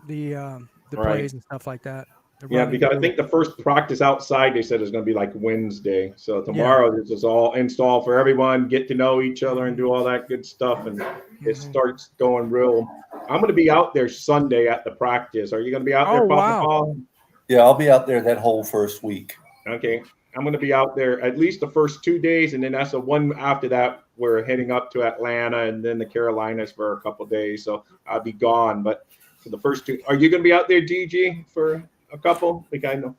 plays and stuff like that. Yeah, because I think the first practice outside they said is going to be like Wednesday. So tomorrow this is all install for everyone, get to know each other and do all that good stuff, and it starts going real. I'm going to be out there Sunday at the practice. Are you going to be out there, Papa Paul? Yeah, I'll be out there that whole first week. Okay. I'm going to be out there at least the first 2 days, and then that's the one after that we're heading up to Atlanta and then the Carolinas for a couple of days. So I'll be gone. But for the first 2, are you going to be out there, DG, for a couple? I know.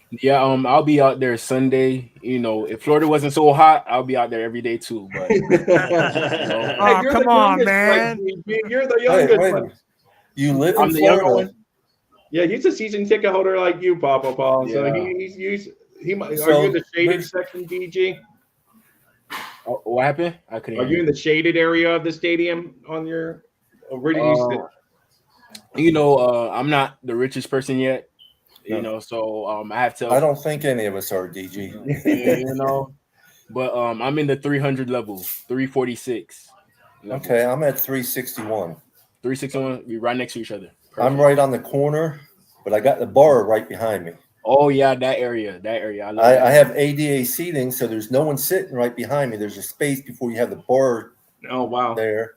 Yeah, I'll be out there Sunday. If Florida wasn't so hot, I'll be out there every day too. But Hey, come on, man! You're the youngest one. You live I'm in the younger Florida. one. Yeah, he's a season ticket holder like you, Papa Paul. So Yeah. he might. So, are you in the shaded section, DG? What happened? I couldn't. Are you in the shaded area of the stadium on your? Or where do you sit? I'm not the richest person yet. So I have to. I don't think any of us are, DG. but I'm in the 300 level, 346. Level. Okay, I'm at 361. 361. We right next to each other. Perfect. I'm right on the corner, but I got the bar right behind me. Oh yeah, that area. I have ADA seating, so there's no one sitting right behind me. There's a space before you have the bar Oh wow. there,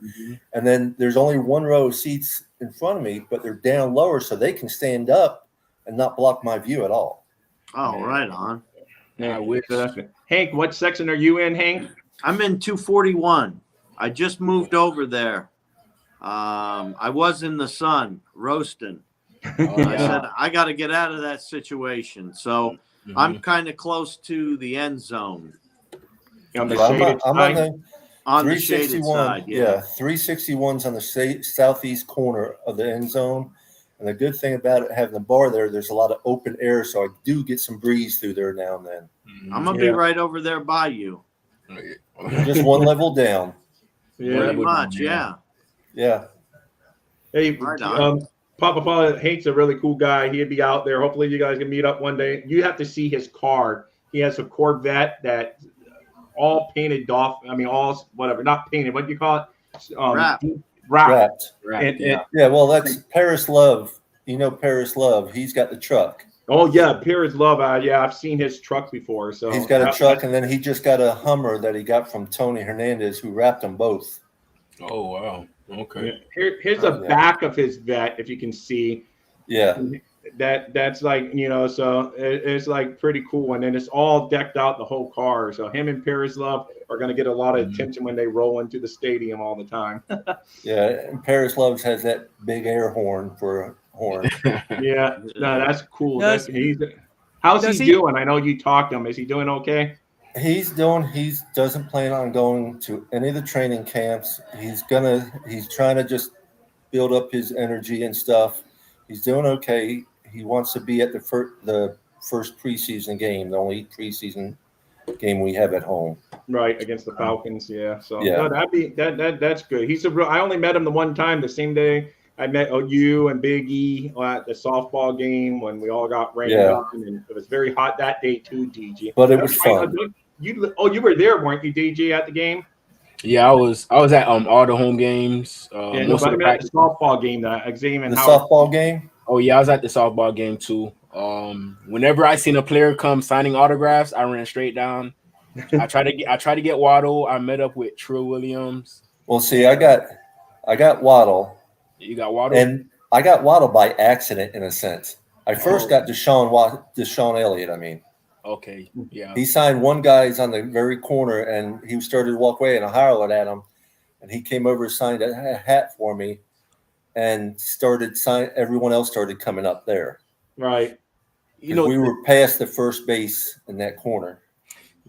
and then there's only one row of seats in front of me, but they're down lower, so they can stand up and not block my view at all. Oh, right on. I wish. Hank, what section are you in, Hank? I'm in 241. I just moved over there. I was in the sun roasting. I said I got to get out of that situation. So I'm kind of close to the end zone. On the So shaded I'm side? On the shaded side, yeah. 361's on the southeast corner of the end zone. And the good thing about it, having the bar there's a lot of open air, so I do get some breeze through there now and then. I'm going to be right over there by you. Just one level down. Yeah. Pretty much, yeah. Yeah. Hey, Right on. Papa Hank's a really cool guy. He'd be out there. Hopefully, you guys can meet up one day. You have to see his car. He has a Corvette that all painted off. I mean, all whatever, not painted. What do you call it? Wrapped. Wrapped. Yeah, well, that's Paris Love. You know Paris Love. He's got the truck. Oh yeah, Paris Love. Yeah, I've seen his truck before. So he's got a truck, and then he just got a Hummer that he got from Tony Hernandez, who wrapped them both. Oh wow. Okay. Here's the back of his vet, if you can see. Yeah. That's like, so it's like pretty cool. And then it's all decked out, the whole car. So him and Paris Love are going to get a lot of attention when they roll into the stadium all the time. Yeah. And Paris Love has that big air horn for a horn. Yeah. No, that's cool. How's he doing? I know you talked to him. Is he doing okay? He doesn't plan on going to any of the training camps. He's trying to just build up his energy and stuff. He's doing okay. He wants to be at the first preseason game, the only preseason game we have at home. Right, against the Falcons. Yeah. So yeah. No, that's good. I only met him the one time, the same day I met you and Big E at the softball game when we all got rained up, and it was very hot that day too, DG. But it was fun. You were there, weren't you, DG, at the game? Yeah, I was at all the home games. Most of the softball game, Xavier. The softball game. Oh yeah, I was at the softball game too. Whenever I seen a player come signing autographs, I ran straight down. I tried to get Waddle. I met up with Trill Williams. Well, see, I got Waddle. You got Waddle, and I got Waddle by accident in a sense. I first got DeSean Elliott. I mean. Okay, yeah. He signed one guy's on the very corner, and he started to walk away, and I hollered at him, and he came over and signed a hat for me, and everyone else started coming up there. Right. We were past the first base in that corner.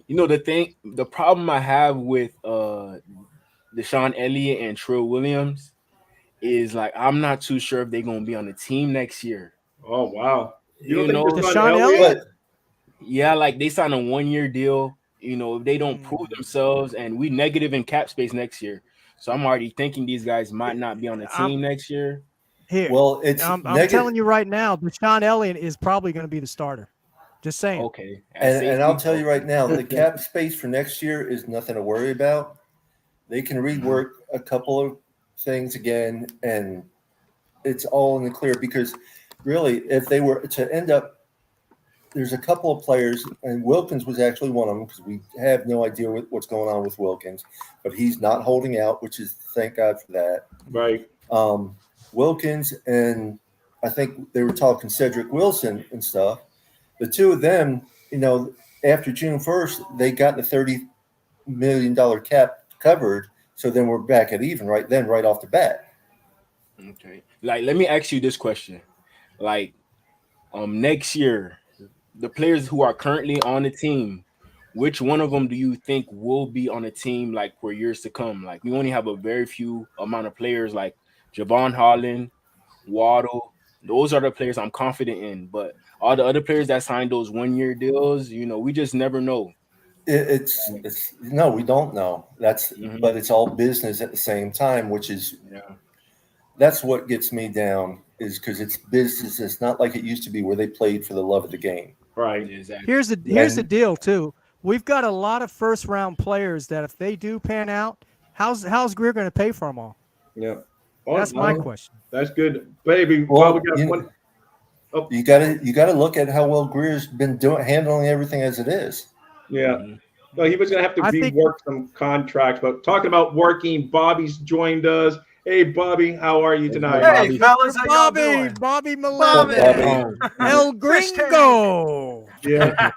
The problem I have with DeSean Elliott and Trill Williams is like I'm not too sure if they're gonna be on the team next year. Oh wow. DeSean Elliott? Yeah, like they signed a 1-year deal. If they don't prove themselves, and we negative in cap space next year, so I'm already thinking these guys might not be on the team next year. Here, well, I'm telling you right now, DeSean Elliott is probably going to be the starter. Just saying. Okay, and I'll tell you right now, the cap space for next year is nothing to worry about. They can rework a couple of things again, and it's all in the clear. Because really, if they were to end up. There's a couple of players, and Wilkins was actually one of them because we have no idea what's going on with Wilkins, but he's not holding out, which is thank God for that. Right. Wilkins and I think they were talking Cedric Wilson and stuff. The two of them, after June 1st, they got the $30 million cap covered. So then we're back at even right off the bat. Okay. Like, let me ask you this question. Like, next year, the players who are currently on the team, which one of them do you think will be on the team like for years to come? Like we only have a very few amount of players like Javon Holland, Waddle. Those are the players I'm confident in. But all the other players that signed those 1-year deals, we just never know. It's no, we don't know. But it's all business at the same time, which is that's what gets me down is because it's business. It's not like it used to be where they played for the love of the game. Right. Exactly. Here's the deal too. we've got a lot of first-round players that if they do pan out, how's Greer going to pay for them all? Yeah. That's my question. That's good, baby. Well, we got one. You gotta look at how well Greer's been handling everything as it is. Yeah. Well, he was going to have to rework some contracts, but talking about working, Bobby's joined us. Hey, Bobby, how are you tonight? Hey, fellas, how y'all doing? Bobby Malone, El Gringo. Yeah.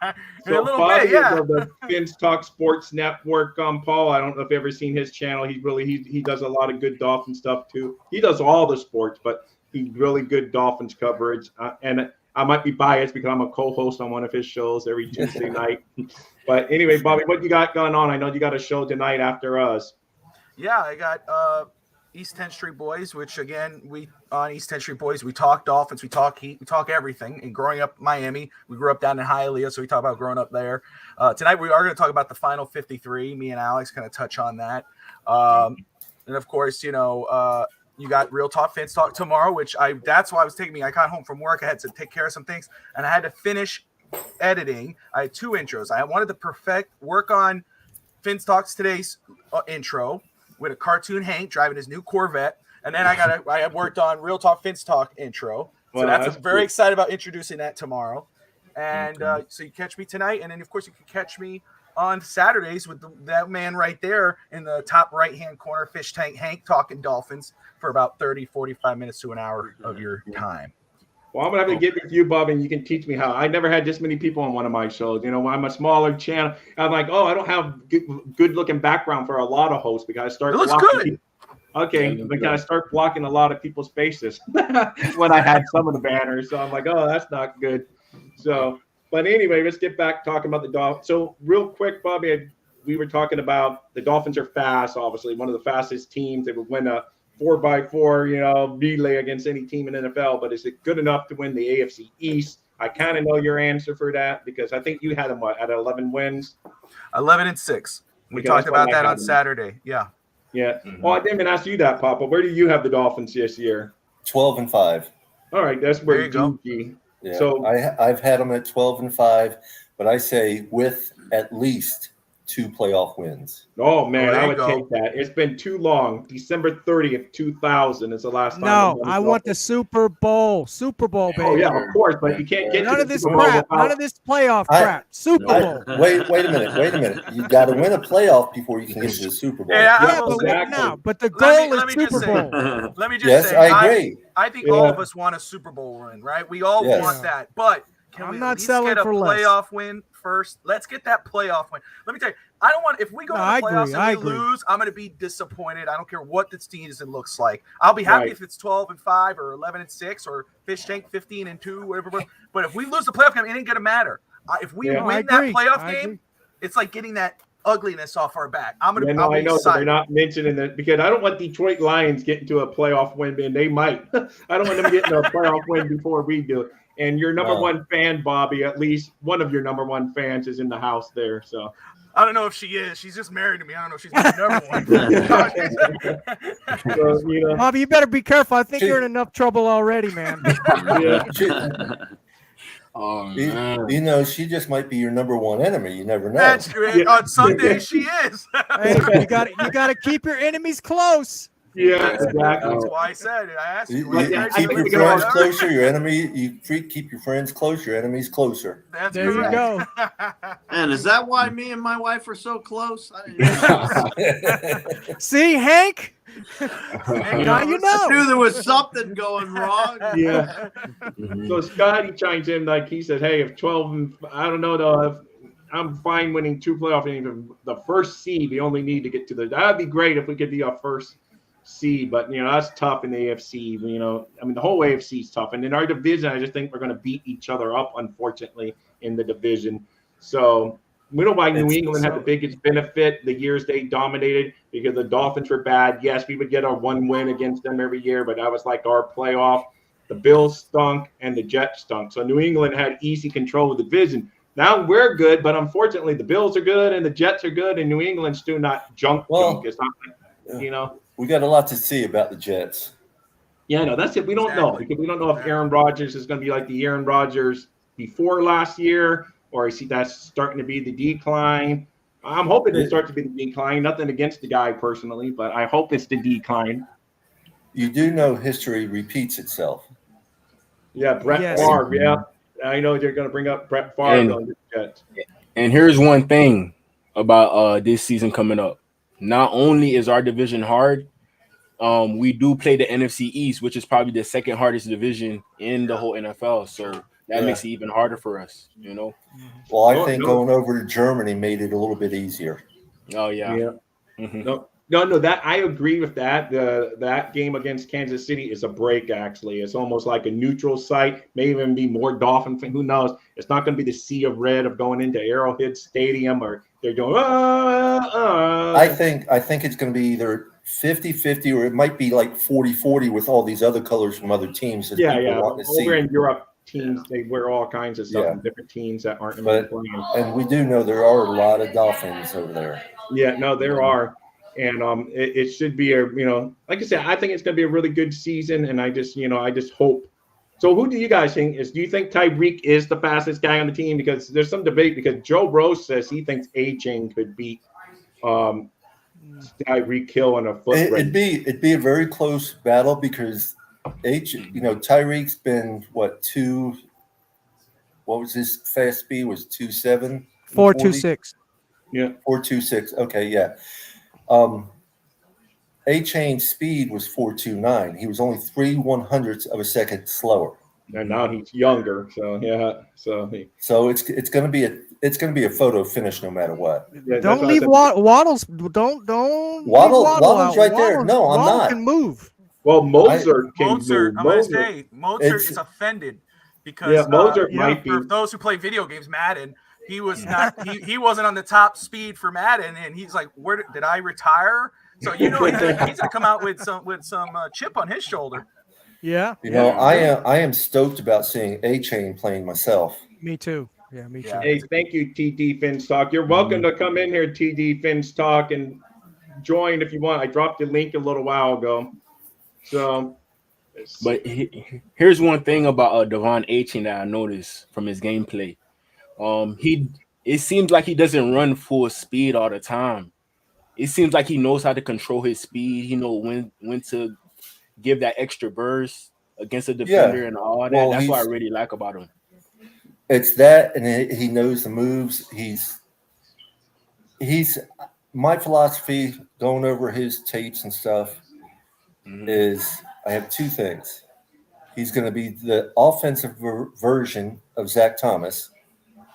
So A little Bobby bit, yeah. is of the Fins Talk Sports Network. Paul, I don't know if you've ever seen his channel. He does a lot of good Dolphin stuff too. He does all the sports, but he's really good Dolphins coverage. And I might be biased because I'm a co-host on one of his shows every Tuesday night. But anyway, Bobby, what you got going on? I know you got a show tonight after us. Yeah, I got East 10th Street Boys, which again, we on East 10th Street Boys, we talk Dolphins, we talk Heat, we talk everything. And growing up in Miami, we grew up down in Hialeah, so we talk about growing up there. Tonight, we are going to talk about the Final 53. Me and Alex kind of touch on that. And of course, you got Real Talk Fins Talk tomorrow, that's why I was taking me. I got home from work. I had to take care of some things, and I had to finish editing. I had 2 intros. I wanted to work on Fins Talks today's intro with a cartoon Hank driving his new Corvette, and then I had worked on Real Talk Fins Talk intro. So I'm very excited about introducing that tomorrow. And so you catch me tonight, and then of course you can catch me on Saturdays with that man right there in the top right-hand corner, Fish Tank Hank, talking Dolphins for about 30, 45 minutes to an hour of your time. Well, I'm going to have to get with you, Bob, and you can teach me how. I never had this many people on one of my shows. When I'm a smaller channel, I'm like, I don't have good-looking background for a lot of hosts because I start It looks blocking good. people. Okay, because I start blocking a lot of people's faces when I had some of the banners. So I'm like, that's not good. So, but anyway, let's get back talking about the Dolphins. So real quick, Bobby, we were talking about the Dolphins are fast, obviously, one of the fastest teams. They would win a 4x4, relay against any team in NFL, but is it good enough to win the AFC East? I kind of know your answer for that because I think you had them at 11 wins? 11-6. We talked about that on Saturday. Yeah. Yeah. Well, I didn't even ask you that, Papa. Where do you have the Dolphins this year? 12-5. All right, that's where you go. Yeah, so I've had them at 12-5, but I say with at least 2 playoff wins. Oh man, There I you would go. take that. It's been too long. December 30th, 2000 is the last time. No, I want the Super Bowl. Super Bowl, baby. Oh yeah, of course, but you can't get None to of the this Super Bowl crap. without- None of this playoff crap. Super Bowl. Wait a minute. You got to win a playoff before you can get to the Super Bowl. Yeah, Yeah, will say- exactly. But the Let goal me is just Super say- Bowl. Let me just Yes, say, I agree. I think Yeah. all of us want a Super Bowl win, right? We all Yes. want that. But can I'm we not at least selling get a for less. playoff win first? Let's get that playoff win. Let me tell you, I don't want, if we go No, to I the playoffs agree, and I we agree. lose, I'm going to be disappointed. I don't care what the season looks like. I'll be happy Right. if it's 12-5 or 11-6 or Fish Tank 15-2, whatever. But if we lose the playoff game, it ain't going to matter. If we Yeah. I win agree. that playoff I game, agree. it's like getting that ugliness off our back. I'm going Yeah, to no, I know, but they're excited. not mentioning that because I don't want Detroit Lions getting to a playoff win, and they might. I don't want them getting a playoff win before we do it. And your number No. one fan, Bobby, at least one of your number one fans is in the house there. So I don't know if she is. She's just married to me. I don't know if she's my number one. so, Bobby, you better be careful. I think you're in enough trouble already, man. yeah. Oh man. She just might be your number one enemy. You never know. That's great. On Sunday, she is. Hey, you got to keep your enemies close. Yeah, exactly. That's why I said it. I asked You, you. you- What you did keep you your do? friends closer, your enemy. Keep your friends close, your enemies closer. That's There you correct. go. And is that why me and my wife are so close? I didn't know. See, Hank? Now you I know. knew there was something going wrong. Yeah. So Scotty chimes in like he said, "Hey, if 12, I don't know though. If I'm fine winning 2 playoff games. The first seed, we only need to get to that'd be great if we could be our first seed, but that's tough in the AFC. I mean, the whole AFC is tough, and in our division, I just think we're going to beat each other up, unfortunately, in the division. So we know why New England had the biggest benefit the years they dominated because the Dolphins were bad. Yes, we would get our 1 win against them every year, but that was like our playoff. The Bills stunk and the Jets stunk. So New England had easy control of the division. Now we're good, but unfortunately, the Bills are good and the Jets are good, and New England's still not junk. It's not like, We got a lot to see about the Jets. Yeah, no, that's it. We don't know because we don't know if Aaron Rodgers is going to be like the Aaron Rodgers before last year, or is that's starting to be the decline? I'm hoping it starts to be the decline. Nothing against the guy personally, but I hope it's the decline. You do know history repeats itself. Yeah, Brett Yes. Favre. Yeah, I know they're going to bring up Brett Favre And- on the Jets. And here's one thing about this season coming up. Not only is our division hard, we do play the NFC East, which is probably the second hardest division in the whole NFL. So that makes it even harder for us, you know? Well, I think going over to Germany made it a little bit easier. Oh, yeah. Mm-hmm. No, that I agree with that. That game against Kansas City is a break, actually. It's almost like a neutral site, may even be more Dolphin fan. Who knows? It's not going to be the sea of red of going into Arrowhead Stadium, or they're going, I think it's going to be either 50-50 or it might be like 40-40 with all these other colors from other teams. Yeah. Want to see. Over in Europe, teams, they wear all kinds of stuff from different teams that aren't playing. And we do know there are a lot of Dolphins over there. Yeah, no, there are. And it should be like I said, I think it's going to be a really good season, and I just hope. So, who do you guys think is? Do you think Tyreek is the fastest guy on the team? Because there's some debate. Because Joe Rose says he thinks A-Chain could beat Tyreek Hill in a foot race. It'd be a very close battle because Tyreek's been what was his fast speed? Was 2.7? 4.26. Yeah, 4.26. Okay, yeah. A-Chain's speed was 4.29. He was only 3/100ths of a second slower. And now he's younger, so yeah. So it's going to be a photo finish no matter what. Yeah, don't leave Waddle's. Don't. Waddle's right there. No, I'm not. Can move. Well, Mozart can Mozart, move. I'm going to say, Mozart is offended because Mozart might be. For those who play video games, Madden, he was not. he wasn't on the top speed for Madden, and he's like, "Where did I retire?" So he's gonna come out with some chip on his shoulder. Yeah. I am stoked about seeing A-Chain playing myself. Me too. Yeah, me too. Hey, thank you, TD Fins Talk. You're welcome to come in here, TD Fins Talk, and join if you want. I dropped the link a little while ago. So, but here's one thing about Devon A-Chain that I noticed from his gameplay. It seems like he doesn't run full speed all the time. It seems like he knows how to control his speed. He knows when to give that extra burst against a defender and all that. Well, that's what I really like about him. It's that, and he knows the moves. He's my philosophy going over his tapes and stuff is I have two things. He's going to be the offensive version of Zach Thomas,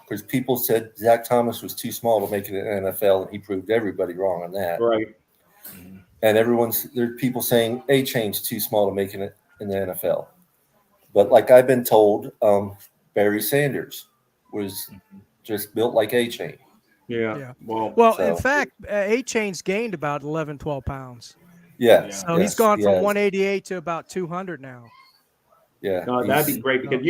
because people said Zach Thomas was too small to make it in the NFL, and he proved everybody wrong on that. Right. And there's people saying A-Chain's too small to make it in the NFL. But like I've been told, Barry Sanders was just built like A-Chain. Yeah. Well, in fact, A-Chain's gained about 11, 12 pounds. Yeah. So he's gone from 188 to about 200 now. Yeah. No, that'd be great because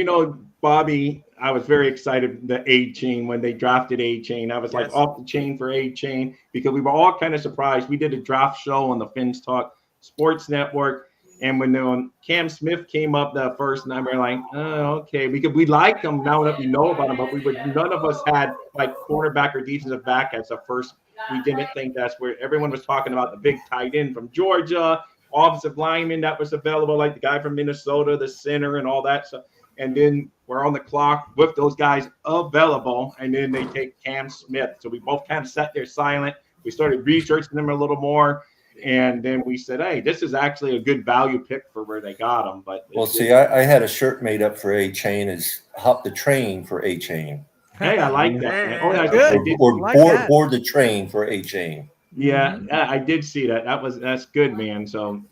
Bobby, I was very excited the A-Chain when they drafted A-Chain. I was like off the chain for A-Chain because we were all kind of surprised. We did a draft show on the Fins Talk Sports Network, and when Cam Smith came up the first night, we were like, oh, okay, we liked him now that we know about him, but none of us had like cornerback or defensive back as a first. We didn't think that's where everyone was talking about the big tight end from Georgia, offensive lineman that was available, like the guy from Minnesota, the center, and all that stuff. And then we're on the clock with those guys available, and then they take Cam Smith. So we both kind of sat there silent. We started researching them a little more, and then we said, hey, this is actually a good value pick for where they got him. But I had a shirt made up for A-Chain as hop the train for A-Chain. Hey, I like that. Oh, that's good. Or board the train for A-Chain. Yeah, I did see that. That's good, man. So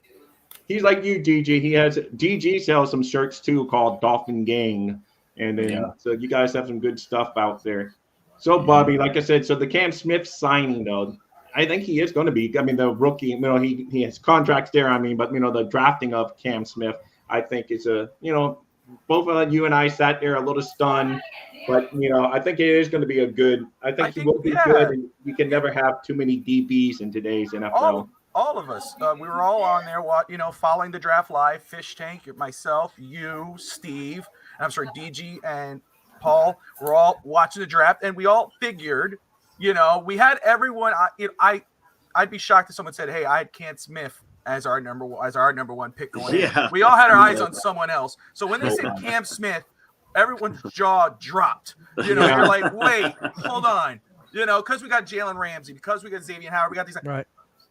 he's like you, DG. DG sells some shirts too called Dolphin Gang, and then so you guys have some good stuff out there. So Bobby, like I said, so the Cam Smith signing though, I think he is going to be. I mean, the rookie, he has contracts there. I mean, but the drafting of Cam Smith, I think is both of you and I sat there a little stunned. But, I think it is going to be a good – I think he will be good. And you can never have too many DBs in today's NFL. All of us. We were all on there, following the draft live. Fish Tank, myself, you, Steve, DG, and Paul, we're all watching the draft, and we all figured, we had everyone. I'd be shocked if someone said, "Hey, I had Cam Smith as our number one pick going in." We all had our eyes on someone else. So when they said Cam Smith, everyone's jaw dropped. You're like, wait, hold on. Because we got Jalen Ramsey, because we got Xavier Howard, we got these. Right.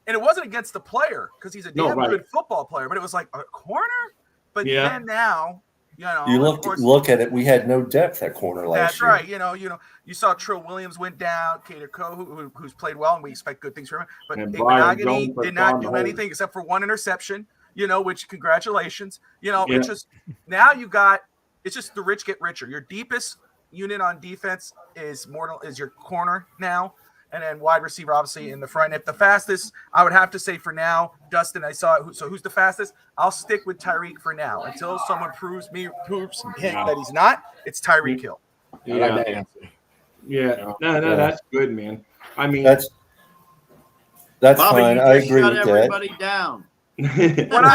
And it wasn't against the player because he's a damn good football player, but it was like a corner. But then now, you look at it. We had no depth at corner last year. That's right. You saw Trill Williams went down, Cater Coe, who's played well, and we expect good things from him. But Igbinoghene did not do anything except for one interception. Which congratulations. It's just now it's just the rich get richer. Your deepest unit on defense is your corner now. And then wide receiver, obviously, in the front. If the fastest, I would have to say for now, Dustin, I saw it. So who's the fastest? I'll stick with Tyreek for now until someone proves that he's not. It's Tyreek Hill. Yeah. No, that's good, man. I mean, that's Bobby, fine. You I just agree shut with everybody that. down. I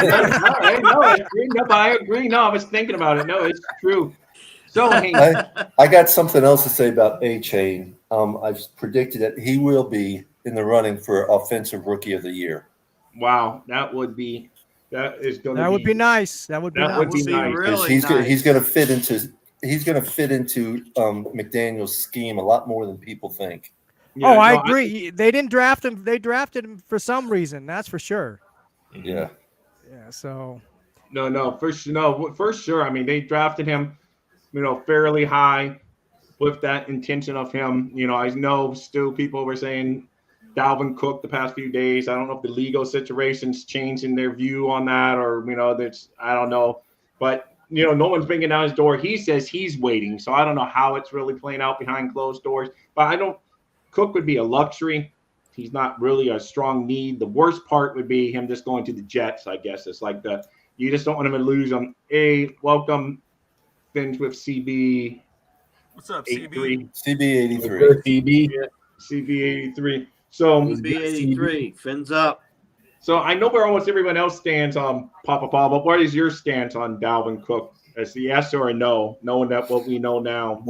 agree. No, I was thinking about it. No, it's true. So I got something else to say about A-Chain. I've predicted that he will be in the running for Offensive Rookie of the Year. Wow, that would be nice. That would be nice. Really he's nice. going to fit into McDaniel's scheme a lot more than people think. Yeah, I agree. They didn't draft him. They drafted him for some reason. That's for sure. Yeah. Yeah. So. For sure. I mean, they drafted him, fairly high with that intention of him. I know still people were saying Dalvin Cook the past few days. I don't know if the legal situation's changing their view on that or, I don't know. But, no one's bringing down his door. He says he's waiting. So I don't know how it's really playing out behind closed doors. But Cook would be a luxury. He's not really a strong need. The worst part would be him just going to the Jets, I guess. It's like you just don't want him to lose him. Welcome, Fins with CB. What's up, CB? CB83. CB83. So CB83, Fins up. So I know where almost everyone else stands on Papa Paul, but what is your stance on Dalvin Cook? As a yes or a no, knowing that what we know now?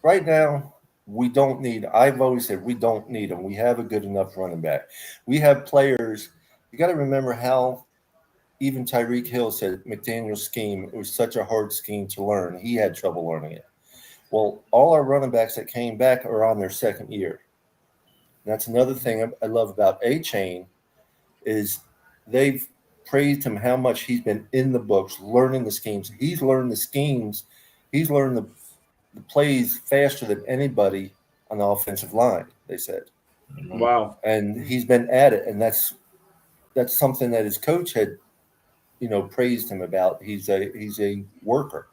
Right now, we don't need – I've always said we don't need him. We have a good enough running back. We have players – you got to remember how even Tyreek Hill said McDaniel's scheme, it was such a hard scheme to learn. He had trouble learning it. Well, all our running backs that came back are on their second year. And that's another thing I love about A-Chain is they've praised him how much he's been in the books, learning the schemes. He's learned the schemes. He's learned the plays faster than anybody on the offensive line, they said. Wow. And he's been at it, and that's something that his coach had, praised him about. He's a worker.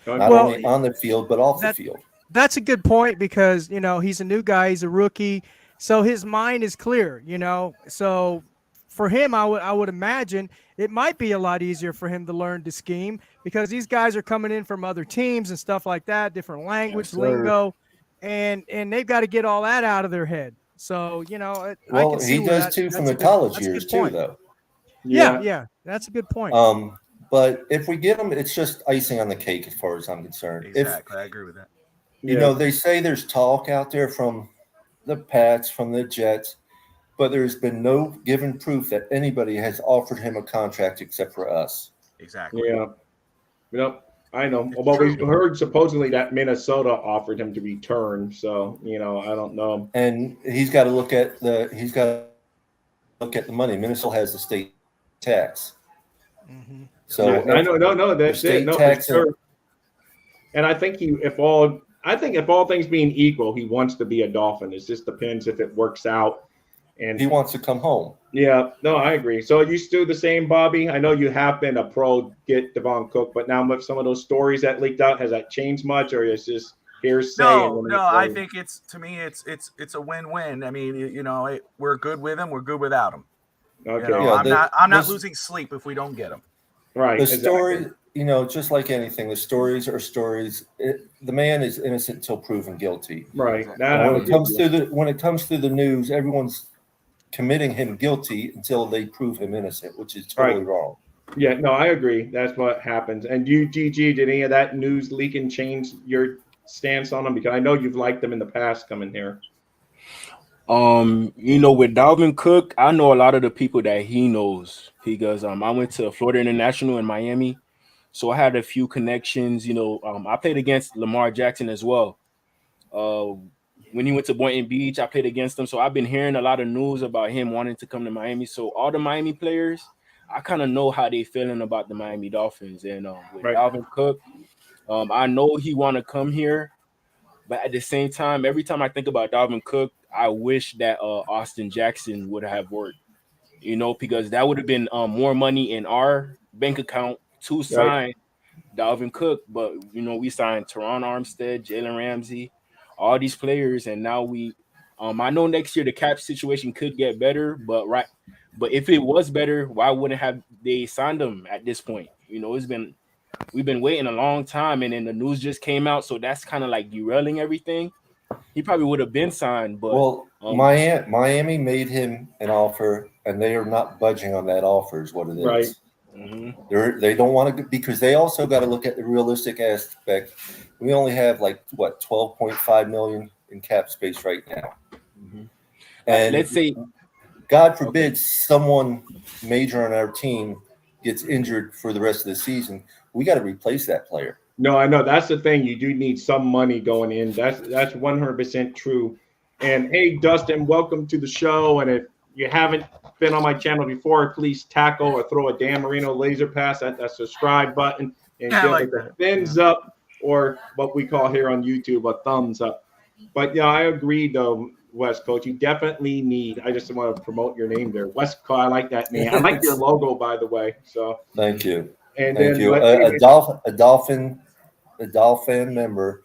Not only on the field, but off the field. That's a good point because, he's a new guy. He's a rookie. So his mind is clear, So for him, I would imagine it might be a lot easier for him to learn the scheme because these guys are coming in from other teams and stuff like that, different language, lingo, and they've got to get all that out of their head. So, I can see he does too from the college years too, though. Yeah, that's a good point. But if we get him, it's just icing on the cake as far as I'm concerned. Exactly, I agree with that. They say there's talk out there from the Pats, from the Jets, but there's been no given proof that anybody has offered him a contract except for us. Exactly. Yeah. I know. Well, we heard supposedly that Minnesota offered him to return. So, I don't know. And he's got to look at the money. Minnesota has the state tax. Mm-hmm. So I know that's it. No, for sure. And I think if all things being equal, he wants to be a Dolphin. It just depends if it works out. And he wants to come home. Yeah, no, I agree. So are you still the same, Bobby? I know you have been a pro get Dalvin Cook, but now with some of those stories that leaked out, has that changed much, or is just hearsay? No. I think it's a win-win. I mean, we're good with him. We're good without him. Okay. I'm not losing sleep if we don't get him. Right. The story, just like anything, the stories are stories. The man is innocent until proven guilty. Right. When it comes through the news, everyone's committing him guilty until they prove him innocent, which is totally wrong. Yeah, no, I agree. That's what happens. And you, GG, did any of that news leaking change your stance on them? Because I know you've liked them in the past coming here. With Dalvin Cook, I know a lot of the people that he knows because I went to Florida International in Miami, so I had a few connections. I played against Lamar Jackson as well. When he went to Boynton Beach, I played against him, so I've been hearing a lot of news about him wanting to come to Miami. So all the Miami players, I kind of know how they feeling about the Miami Dolphins, and with Right. Dalvin Cook, I know he want to come here. But at the same time, every time I think about Dalvin Cook, I wish that Austin Jackson would have worked, because that would have been more money in our bank account to sign Dalvin Cook. But, we signed Teron Armstead, Jalen Ramsey, all these players. And now I know next year the cap situation could get better, but if it was better, why wouldn't have they signed him at this point? We've been waiting a long time, and then the news just came out, so that's kind of like derailing everything. He probably would have been signed, but Miami made him an offer, and they are not budging on that offer. Is what it is. Right. Mm-hmm. They don't want to, because they also got to look at the realistic aspect. We only have 12.5 million in cap space right now, and let's say, God forbid, someone major on our team gets injured for the rest of the season. We got to replace that player. No, I know that's the thing. You do need some money going in. That's 100% true. And hey, Dustin, welcome to the show. And if you haven't been on my channel before, please tackle or throw a Dan Marino laser pass at that subscribe button and give it a thumbs up, or what we call here on YouTube a thumbs up. But yeah, I agree though, West Coast. You definitely need. I just want to promote your name there, West Coast. I like that name. I like your logo, by the way. So thank you. And thank then you. A Dolphin member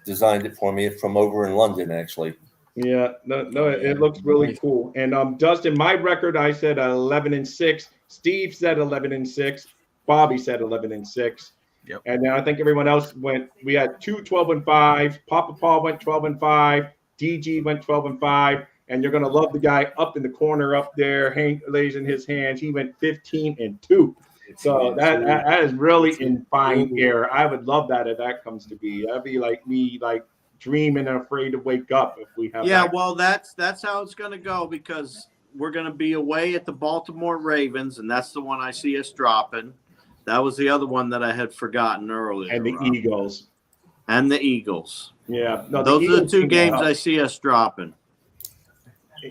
designed it for me from over in London, actually. Yeah, no, it looks really cool. And Dustin, my record, I said 11-6. Steve said 11-6. Bobby said 11-6. Yep. And then I think everyone else went. We had 2 12-5. Papa Paul went 12-5. DG went 12-5. And you're gonna love the guy up in the corner up there, Hank raising his hands. He went 15-2. So that is really in fine air. I would love that if that comes to be. That'd be like me, dreaming and afraid to wake up if we have. Yeah, well, that's how it's going to go, because we're going to be away at the Baltimore Ravens, and that's the one I see us dropping. That was the other one that I had forgotten earlier. And the Eagles. And the Eagles. Yeah, no, those are the two games I see us dropping.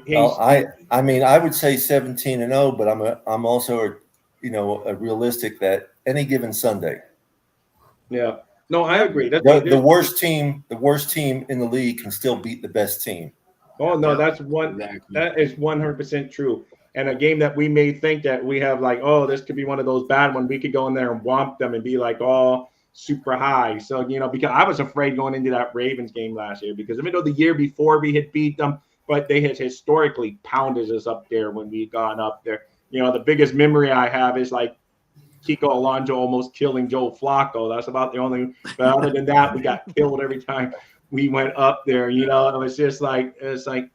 Well, I mean, I would say 17-0, but I'm also a realistic that any given Sunday. Yeah. No, I agree. The worst team in the league can still beat the best team. Oh no, that is 100% true. And a game that we may think that we have this could be one of those bad ones. We could go in there and whomp them and be super high. So, because I was afraid going into that Ravens game last year, because even though the year before we had beat them, but they had historically pounded us up there when we gone up there. The biggest memory I have is Kiko Alonso almost killing Joe Flacco. That's about the only. But other than that, we got killed every time we went up there. It was just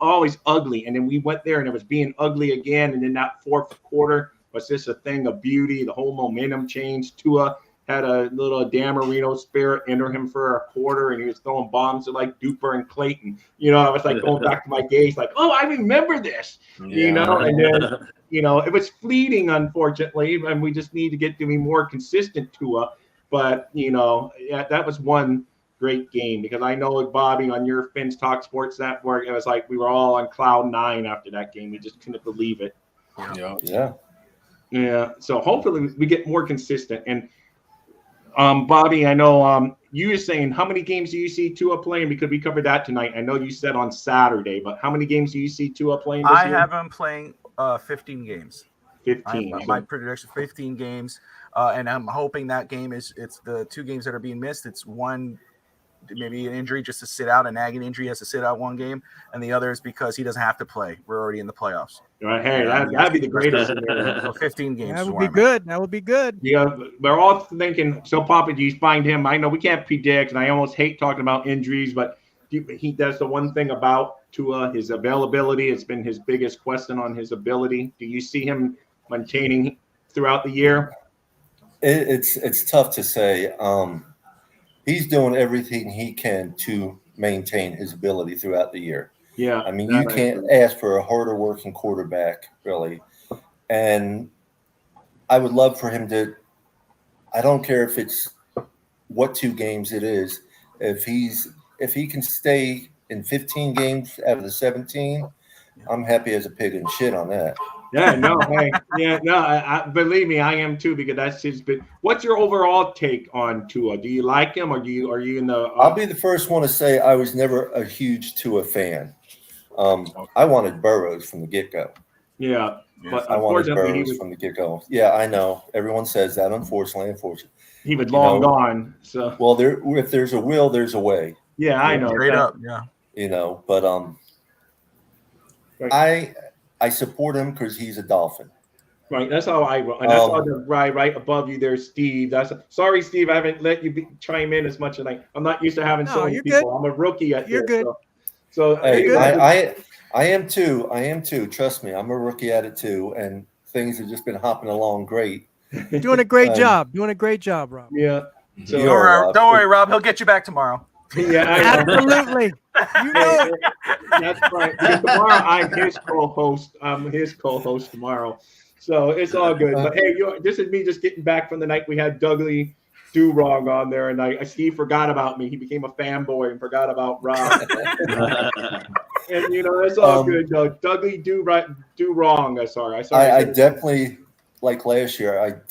always ugly. And then we went there and it was being ugly again. And then that fourth quarter was just a thing of beauty. The whole momentum changed. Tua had a little Dan Marino spirit enter him for a quarter, and he was throwing bombs to Duper and Clayton. I was going back to my days, I remember this. And then. It was fleeting, unfortunately, and we just need to get to be more consistent to it. But, that was one great game, because I know, Bobby, on your Fins Talk Sports Network, it was we were all on cloud 9 after that game. We just couldn't believe it. Yeah. So hopefully we get more consistent. And, Bobby, I know you were saying, how many games do you see Tua playing? Because we covered that tonight. I know you said on Saturday, but how many games do you see Tua playing this year? I have him playing 15 games. 15. My prediction, 15 games, and I'm hoping that game it's the 2 games that are being missed. It's one, maybe an injury just to sit out, a nagging injury, has to sit out one game, and the other is because he doesn't have to play. We're already in the playoffs. Right, hey, that'd be the greatest scenario. So 15 games. That would be good. That would be good. Yeah, we're all thinking. So, Papa, do you find him? I know we can't predict, and I almost hate talking about injuries, but he does the one thing about Tua, his availability. It's been his biggest question on his ability. Do you see him maintaining throughout the year? It's tough to say. He's doing everything he can to maintain his ability throughout the year. Yeah. I mean, you can't ask for a harder working quarterback, really. And I would love for him to, I don't care if it's what 2 games it is. If he can stay in 15 games out of the 17, I'm happy as a pig in shit on that. Yeah, no, hey, yeah, no, I believe me, I am too, because that's his. But what's your overall take on Tua? Do you like him, or are you in the? I'll be the first one to say I was never a huge Tua fan. I wanted Burrows from the get-go. Yeah, but I wanted unfortunately, Burrows from the get-go. Yeah, I know. Everyone says that. Unfortunately, he was long gone. So well, if there's a will, there's a way. Yeah, I know. Straight up, yeah. But right. I support him because he's a Dolphin. Right, that's how I and that's how the right above you there, Steve. Sorry, Steve, I haven't let you chime in as much as I'm not used to having so many people. Good. I'm a rookie at you're this. Good. So hey, I am too. I am too. Trust me, I'm a rookie at it too, and things have just been hopping along great. Doing a great job. Doing a great job, Rob. Yeah. So, don't worry, Rob. He'll get you back tomorrow. Yeah, absolutely. You know it. That's right. Tomorrow I'm his co-host. I'm his co-host tomorrow, so it's all good. But hey, this is me just getting back from the night we had Dougley Do Wrong on there, and Steve forgot about me. He became a fanboy and forgot about Rob. And it's all good. Dougley Do Wrong. Sorry. I definitely, like last year.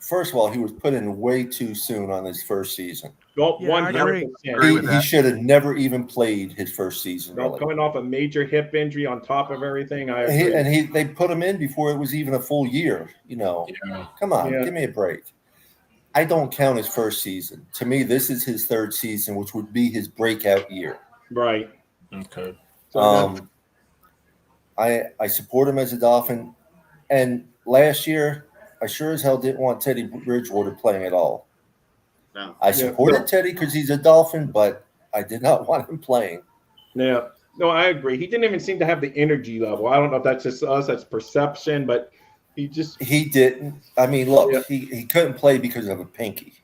First of all, he was put in way too soon on his first season. 100%. He should have never even played his first season. Really. Coming off a major hip injury on top of everything, they put him in before it was even a full year. Come on, give me a break. I don't count his first season. To me, this is his third season, which would be his breakout year. Right. Okay. I support him as a Dolphin, and last year I sure as hell didn't want Teddy Bridgewater playing at all. No. I supported Teddy because he's a Dolphin, but I did not want him playing. Yeah. No, I agree. He didn't even seem to have the energy level. I don't know if that's just us, that's perception, but he didn't. I mean, look, he couldn't play because of a pinky.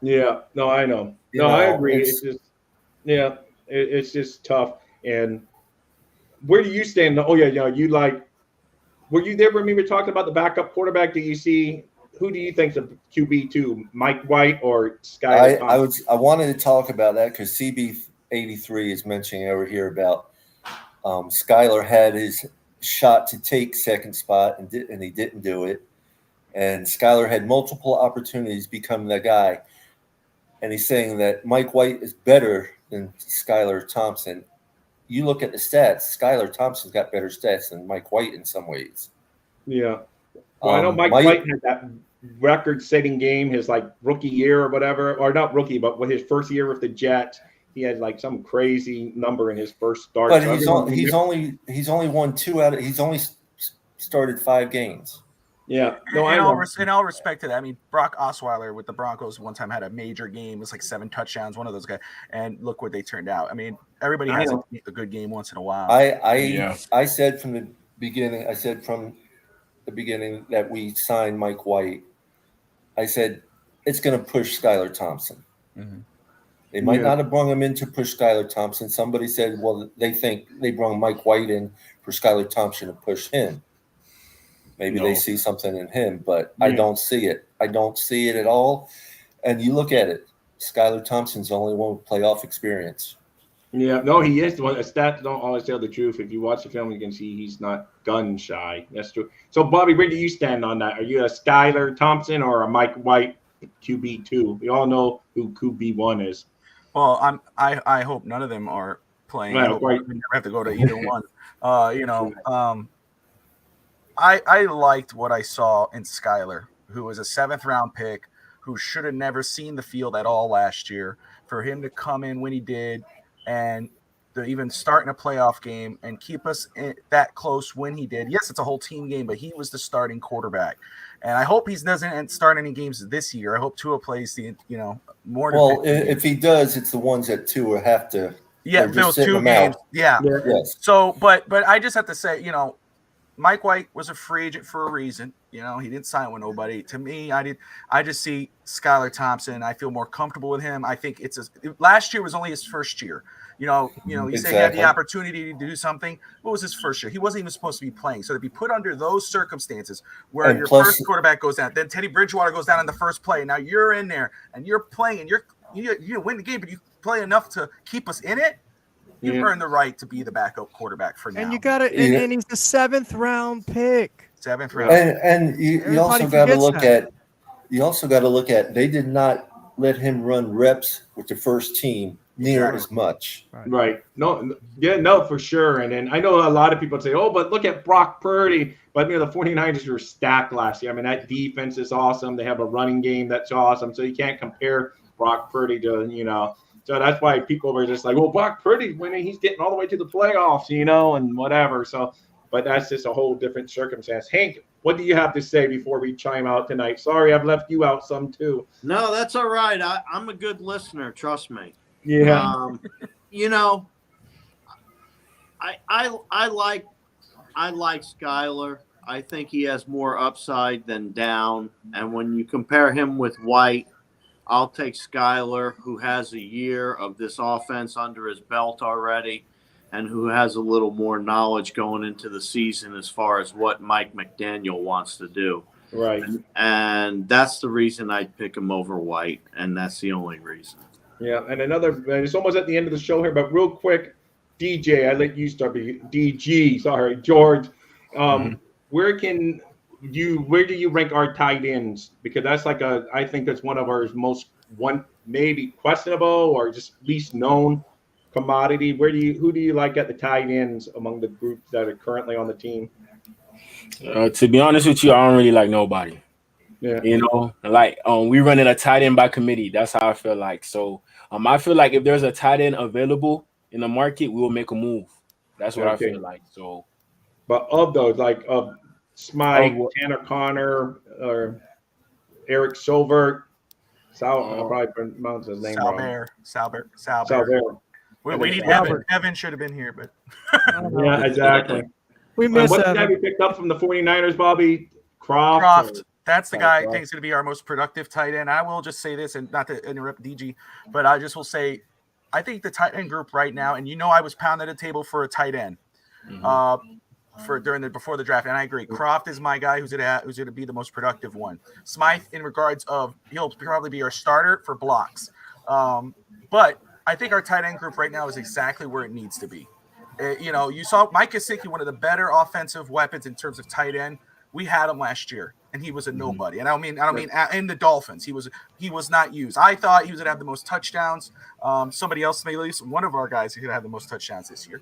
Yeah. No, I know. I agree. It's just tough. And where do you stand? Oh, yeah, were you there when we were talking about the backup quarterback? Who do you think's a QB2, Mike White or Skylar Thompson? I wanted to talk about that because CB83 is mentioning over here about Skylar had his shot to take second spot and he didn't do it. And Skylar had multiple opportunities to become that guy. And he's saying that Mike White is better than Skylar Thompson. You look at the stats, Skylar Thompson's got better stats than Mike White in some ways. Yeah. Well, I know Mike White had that record-setting game his rookie year or whatever, or not rookie, but with his first year with the Jets, he had some crazy number in his first start. But he's only won 2 out of. He's only started 5 games. Yeah. No, in all respect to that, I mean, Brock Osweiler with the Broncos one time had a major game. It was 7 touchdowns, one of those guys, and look what they turned out. I mean, everybody has a good game once in a while. I said from the beginning. That we signed Mike White. I said it's going to push Skylar Thompson. Mm-hmm. They might not have brung him in to push Skylar Thompson. Somebody said, well, they think they brung Mike White in for Skylar Thompson to push him. Maybe they see something in him, but I don't see it. I don't see it at all. And you look at it, Skylar Thompson's the only one with playoff experience. Yeah, no, he is the one. Stats don't always tell the truth. If you watch the film, you can see he's not gun shy. That's true. So, Bobby, where do you stand on that? Are you a Skylar Thompson or a Mike White QB2? We all know who QB1 is. Well, I hope none of them are playing. Right. We never have to go to either one. I liked what I saw in Skylar, who was a 7th-round pick, who should have never seen the field at all last year. For him to come in when he did, and to even start in a playoff game and keep us that close when he did. Yes, it's a whole team game, but he was the starting quarterback. And I hope he doesn't start any games this year. I hope Tua plays more. Well, if he does, it's the ones that Tua have to. Yeah, those 2 games. Yeah. Yes. So, but I just have to say, Mike White was a free agent for a reason. You know, he didn't sign with nobody. To me, I just see Skylar Thompson. I feel more comfortable with him. I think last year was only his first year. You know, he said he had the opportunity to do something. What was his first year? He wasn't even supposed to be playing. So to be put under those circumstances where your first quarterback goes down, then Teddy Bridgewater goes down in the first play. Now you're in there and you're playing and you win the game, but you play enough to keep us in it. You've earned the right to be the backup quarterback for now. And you got to, and he's the 7th round pick. 7th round. And you also got to look at they did not let him run reps with the first team near as much. Right. No, for sure. And then I know a lot of people say, oh, but look at Brock Purdy. But the 49ers were stacked last year. I mean, that defense is awesome. They have a running game that's awesome. So you can't compare Brock Purdy to, So that's why people were just like, well, Brock Purdy's winning. He's getting all the way to the playoffs, and whatever. So, but that's just a whole different circumstance. Hank, what do you have to say before we chime out tonight? Sorry, I've left you out some too. No, that's all right. I'm a good listener. Trust me. Yeah. I like Skylar. I think he has more upside than down. And when you compare him with White, I'll take Skylar, who has a year of this offense under his belt already and who has a little more knowledge going into the season as far as what Mike McDaniel wants to do. Right. And that's the reason I'd pick him over White, and that's the only reason. Yeah, and it's almost at the end of the show here, but real quick, DJ, I let you start. George. Where do you rank our tight ends? Because that's I think that's one of our maybe questionable or just least known commodity. Who do you like at the tight ends among the groups that are currently on the team? To be honest with you, I don't really like nobody. Yeah. We running a tight end by committee. That's how I feel like. So I feel like if there's a tight end available in the market, we will make a move. That's what I feel like. So, but of those, Smythe, Tanner Connor, or Eric Silver, I'll probably pronounce his name wrong. Salbert. We need Evan. Evan should have been here, but yeah, exactly. We missed What guy we picked up from the 49ers, Bobby? Croft. That's the guy I think is going to be our most productive tight end. I will just say this, and not to interrupt DG, but I just will say, I think the tight end group right now, and I was pounding the table for a tight end before the draft, and I agree. Croft is my guy who's going to be the most productive one. Smythe, in regards of, he'll probably be our starter for blocks, but I think our tight end group right now is exactly where it needs to be. You saw Mike Gesicki, one of the better offensive weapons in terms of tight end. We had him last year, and he was a nobody. And I don't mean in the Dolphins. He was not used. I thought he was going to have the most touchdowns. Somebody else, maybe one of our guys, is going to have the most touchdowns this year.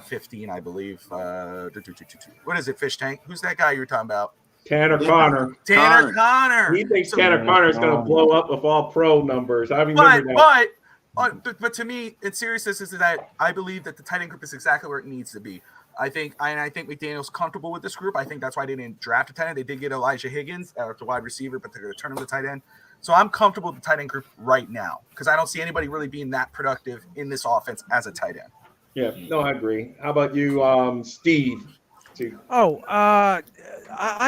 15, I believe. What is it, Fish Tank? Who's that guy you're talking about? Tanner Connor. Tanner Connor. He thinks Tanner Connor is going to blow up with all pro numbers. I remember that. But to me, in seriousness, is that I believe that the tight end group is exactly where it needs to be. I think McDaniel's comfortable with this group. I think that's why they didn't draft a tight end. They did get Elijah Higgins at the wide receiver, but they're going to turn him to tight end. So I'm comfortable with the tight end group right now because I don't see anybody really being that productive in this offense as a tight end. Yeah, no, I agree. How about you, Steve? I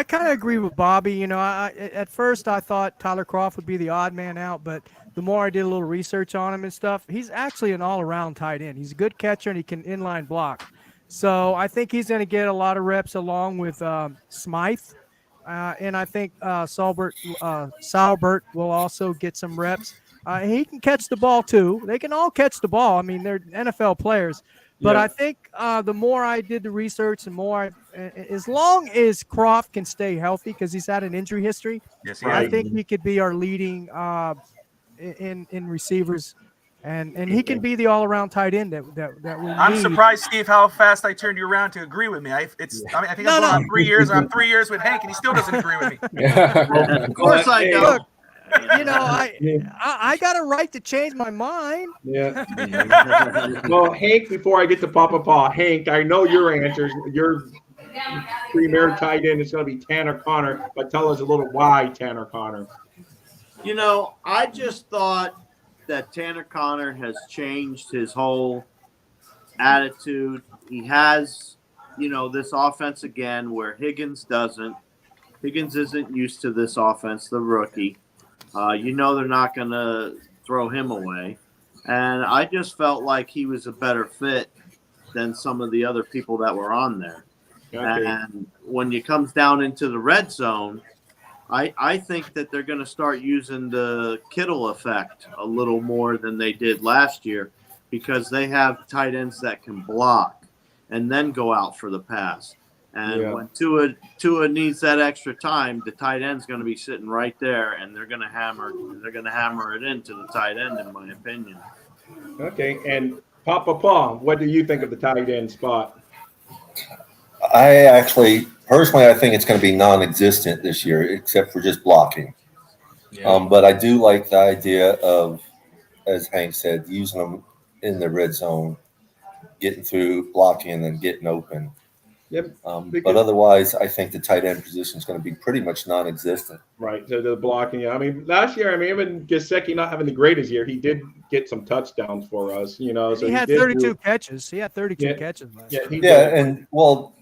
kind of agree with Bobby. At first I thought Tyler Croft would be the odd man out, but the more I did a little research on him and stuff, he's actually an all-around tight end. He's a good catcher and he can inline block. So I think he's going to get a lot of reps along with Smythe. And I think Salbert will also get some reps. He can catch the ball too. They can all catch the ball. I mean, they're NFL players. But I think the more I did the research and as long as Croft can stay healthy because he's had an injury history, I think he could be our leading in receivers. And he can be the all-around tight end that we need. I'm surprised, Steve, how fast I turned you around to agree with me. I think I'm going on 3 years. I'm 3 years with Hank, and he still doesn't agree with me. Of course I don't. Look, I got a right to change my mind. Yeah. Well, Hank, before I get to Papa, Hank, I know your answers. Your premier tight end is going to be Tanner Connor, but tell us a little why Tanner Connor. I just thought that Tanner Connor has changed his whole attitude. He has this offense again where Higgins isn't used to this offense, the rookie. They're not going to throw him away. And I just felt like he was a better fit than some of the other people that were on there. Okay. And when it comes down into the red zone, I think that they're going to start using the Kittle effect a little more than they did last year because they have tight ends that can block and then go out for the pass. And when Tua needs that extra time, the tight end's going to be sitting right there, and they're going to hammer it into the tight end, in my opinion. Okay, and Papa, what do you think of the tight end spot? I personally think it's going to be non-existent this year, except for just blocking. Yeah. But I do like the idea of, as Hank said, using them in the red zone, getting through blocking and then getting open. Yep. But otherwise, I think the tight end position is going to be pretty much non-existent. Right. So the blocking. I mean, last year, even Gesicki not having the greatest year, he did get some touchdowns for us. So he had 32 catches. He had 32 catches last year. And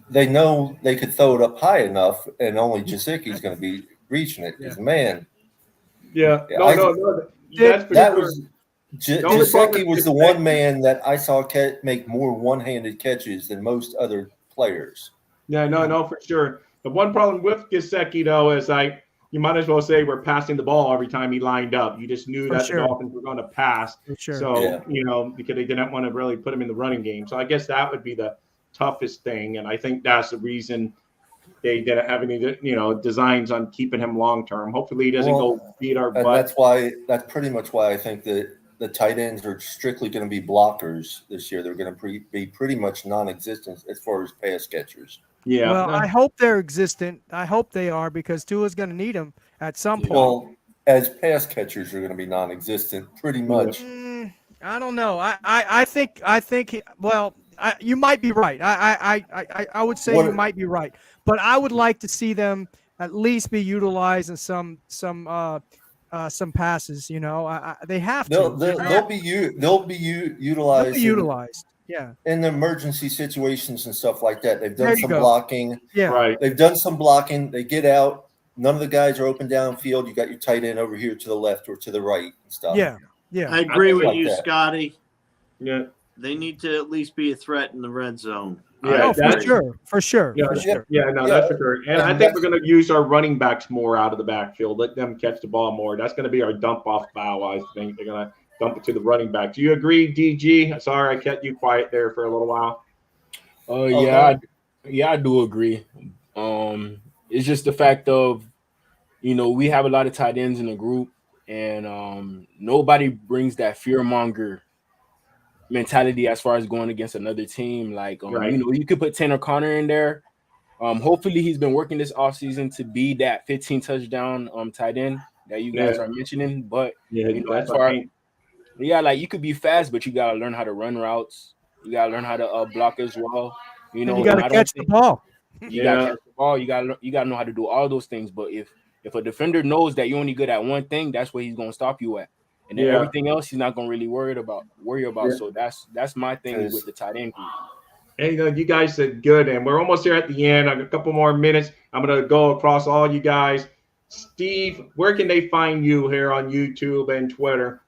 they know they could throw it up high enough, and only Gesicki's going to be reaching it. Because man. Yeah. No. Gesicki was the one man that I saw make more one-handed catches than most other players. Yeah, no, for sure. The one problem with Gesicki, though, is you might as well say we're passing the ball every time he lined up. You just knew that the Dolphins were going to pass. For sure. So, because they didn't want to really put him in the running game. So I guess that would be the toughest thing. And I think that's the reason they didn't have any, designs on keeping him long-term. Hopefully he doesn't go beat our butt. That's pretty much why I think that the tight ends are strictly going to be blockers this year. They're going to be pretty much non-existent as far as pass catchers. Yeah. Well, I hope they're existent. I hope they are because Tua's going to need them at some point. Well, as pass catchers, they're going to be non-existent pretty much. I don't know. I think. You might be right. I would say you might be right, but I would like to see them at least be utilized in some passes. They have to. They'll be utilized. They'll be utilized. Yeah. In the emergency situations and stuff like that. They've done some blocking. Yeah. Right. They've done some blocking. They get out. None of the guys are open downfield. You got your tight end over here to the left or to the right and stuff. Yeah. Yeah. I agree with you, Scotty. Yeah. They need to at least be a threat in the red zone. Yeah, for sure. Yeah, that's for sure. And I think we're going to use our running backs more out of the backfield. Let them catch the ball more. That's going to be our dump off bow. I think they're going to dump it to the running back. Do you agree, DG? Sorry, I kept you quiet there for a little while. I do agree. It's just the fact of, we have a lot of tight ends in the group, and nobody brings that fear monger mentality as far as going against another team. You could put Tanner Connor in there. Hopefully he's been working this offseason to be that 15 touchdown tight end that you guys are mentioning. But you could be fast, but you gotta learn how to run routes. You gotta learn how to block as well. You gotta catch the ball. You gotta catch the ball. You gotta know how to do all those things. But if a defender knows that you're only good at one thing, that's where he's gonna stop you at. And then everything else he's not gonna really worry about. Yeah. So that's my thing with the tight end group. Hey, you guys said good, and we're almost here at the end. I got a couple more minutes. I'm gonna go across all you guys. Steve, where can they find you here on YouTube and Twitter?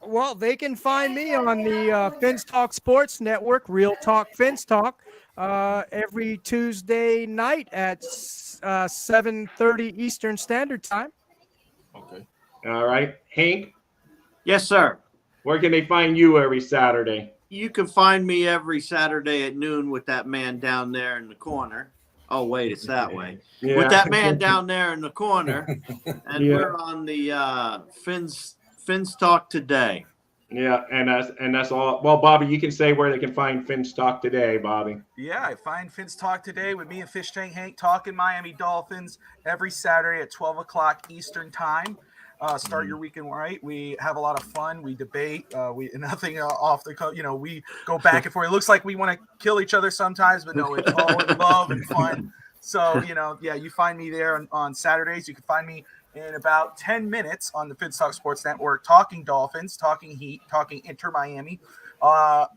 Well, they can find me on the Fins Talk Sports Network, Real Talk Fins Talk, every Tuesday night at 7:30 Eastern Standard Time. Okay. All right, Hank. Yes, sir. Where can they find you every Saturday? You can find me every Saturday at noon with that man down there in the corner. Oh, wait, it's that way. Yeah. With that man down there in the corner. And we're on the Fins Talk Today. Yeah, and that's all. Well, Bobby, you can say where they can find Fins Talk Today, Bobby. Yeah, I find Fins Talk Today with me and Fish Tank Hank talking Miami Dolphins every Saturday at 12 o'clock Eastern Time. Start your weekend right. We have a lot of fun. We debate. Nothing off the we go back and forth. It looks like we want to kill each other sometimes, but no, it's all in love and fun. So you find me there on Saturdays. You can find me in about 10 minutes on the Fins Talk Sports Network, talking Dolphins, talking Heat, talking Inter Miami, on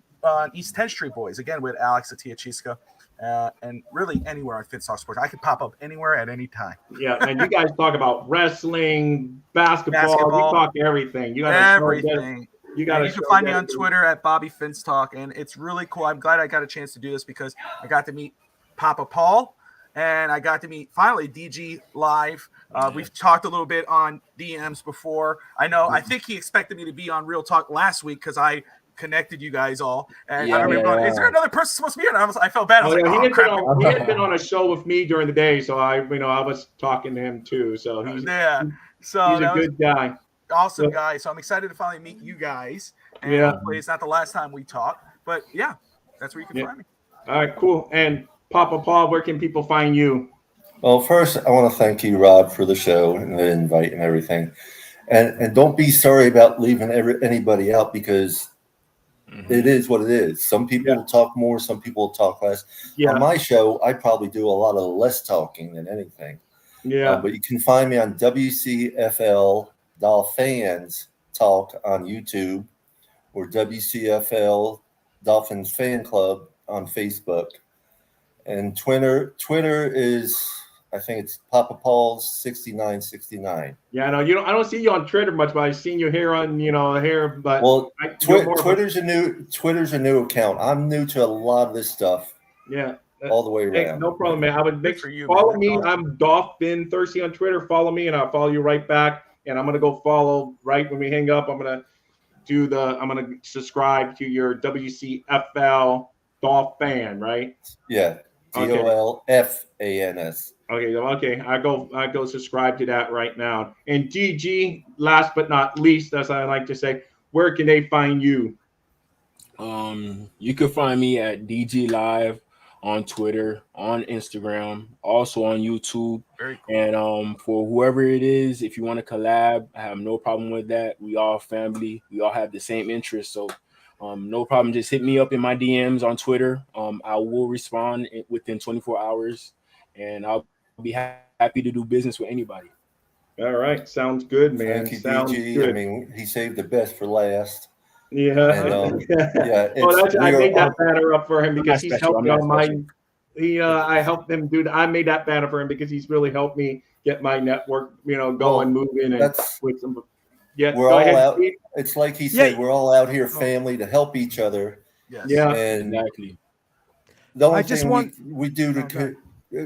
East 10th Street Boys again with Alex Atiachiska. and really anywhere on Finstock Sports. I could pop up anywhere at any time. Yeah, and you guys talk about wrestling, basketball. You talk everything. You got everything. You can find me on Twitter at Bobby Finstock, and it's really cool. I'm glad I got a chance to do this because I got to meet Papa Paul, and I got to meet finally DG live. We've talked a little bit on DMs before. I think he expected me to be on Real Talk last week because I connected you guys all. And I remember going, is there another person supposed to be on? I felt bad. I was he crap. had been on a show with me during the day, so I was talking to him too. So he's a good guy. Awesome guy. So I'm excited to finally meet you guys. And hopefully it's not the last time we talk. But yeah, that's where you can find me. All right, cool. And Papa Paul, where can people find you? Well, first, I want to thank you, Rob, for the show and the invite and everything. And don't be sorry about leaving anybody out because it is what it is. Some people will talk more, some people will talk less. Yeah. On my show, I probably do a lot of less talking than anything. Yeah. But you can find me on WCFL Dolphins Talk on YouTube or WCFL Dolphins Fan Club on Facebook. And Twitter is, I think it's Papa Paul's 6969. Yeah, I know I don't see you on Twitter much, but I've seen you here on here. But Twitter's a new account. I'm new to a lot of this stuff. Yeah, all the way around. Hey, no problem, man. I would follow me. I'm Dolphin Thirsty on Twitter. Follow me, and I'll follow you right back. And I'm gonna go follow right when we hang up. I'm gonna subscribe to your WCFL Dolphin, right? Yeah. DOLFANS. Okay. I go subscribe to that right now. And DG, last but not least, as I like to say, where can they find you? You can find me at DG Live on Twitter, on Instagram, also on YouTube. Very cool. And for whoever it is, if you want to collab, I have no problem with that. We all family. We all have the same interests. So no problem. Just hit me up in my DMs on Twitter. I will respond within 24 hours, and I'll be happy to do business with anybody. All right. Sounds good, man. Thank you, Sounds DG. good. I mean, he saved the best for last. Yeah. And, I made that banner up for him because he's helped me on mine. I helped him do that. I made that banner for him because he's really helped me get my network, going, moving, and with some. Yeah, we're all out. It's like he said, we're all out here, family, to help each other. Yes. Yeah, and exactly. The only thing we do to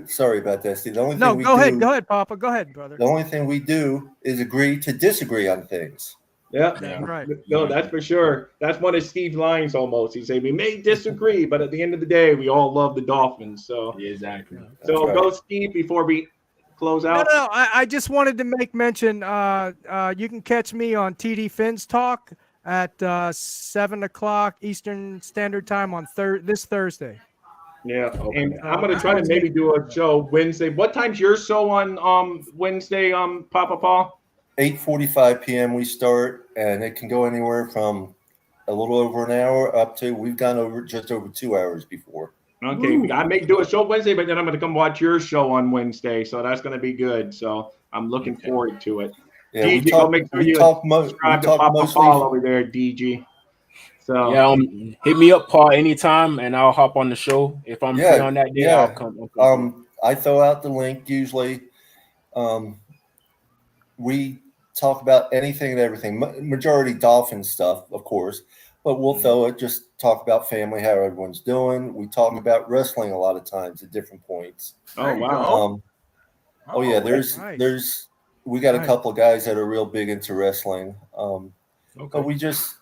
sorry about that, Steve. The only thing go ahead, Papa. Go ahead, brother. The only thing we do is agree to disagree on things. Yeah, right. No, that's for sure. That's one of Steve's lines almost. He said we may disagree, but at the end of the day, we all love the Dolphins. So exactly. So go, Steve, before we close out. No, I just wanted to make mention. You can catch me on TD Fins Talk at 7:00 Eastern Standard Time on this Thursday. Yeah, and I'm gonna try to maybe do a show Wednesday. What time's your show on Wednesday, Papa Paul? 8:45 p.m. we start, and it can go anywhere from a little over an hour up to we've gone just over 2 hours before. Okay, I may do a show Wednesday, but then I'm going to come watch your show on Wednesday, so that's going to be good. So I'm looking forward to it. Yeah, DG, make sure you subscribe to Papa Paul over there, DG. So hit me up, Paul, anytime, and I'll hop on the show if I'm free on that day. I'll come. I throw out the link usually. We talk about anything and everything. Majority Dolphin stuff, of course. But we'll throw it, just talk about family, how everyone's doing. We talk about wrestling a lot of times at different points. Oh, wow. We got a couple of guys that are real big into wrestling. But we just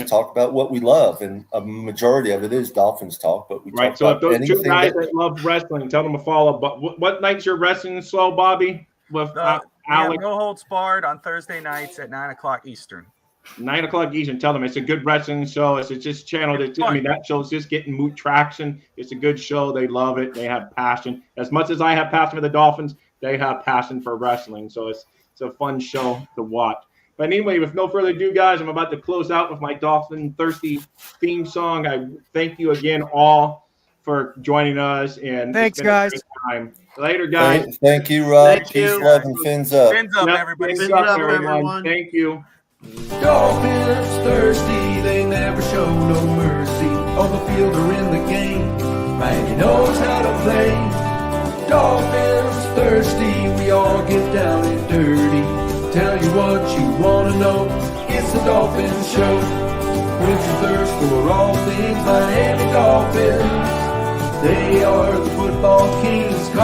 talk about what we love, and a majority of it is Dolphins talk. But we talk so about if those two guys that love wrestling, tell them to follow. But what night's your wrestling show, Bobby? With Alex? No Holds Barred on Thursday nights at 9:00 Eastern. 9:00 Eastern. Tell them it's a good wrestling show. It's just channel that show's just getting traction. It's a good show. They love it. They have passion. As much as I have passion for the Dolphins, they have passion for wrestling. So it's a fun show to watch. But anyway, with no further ado, guys, I'm about to close out with my Dolphin Thirsty theme song. I thank you again all for joining us. And thanks, guys. Time. Later, guys. Thank you, Rob. Peace, love, and fins up. Fins up, everybody. Fins up, everyone. Thank you. Dolphins thirsty, they never show no mercy on the field or in the game. Miami knows how to play. Dolphins thirsty, we all get down and dirty. Tell you what you want to know, it's the Dolphins Show. Quench your thirst for all things Miami Dolphins. They are the football kings.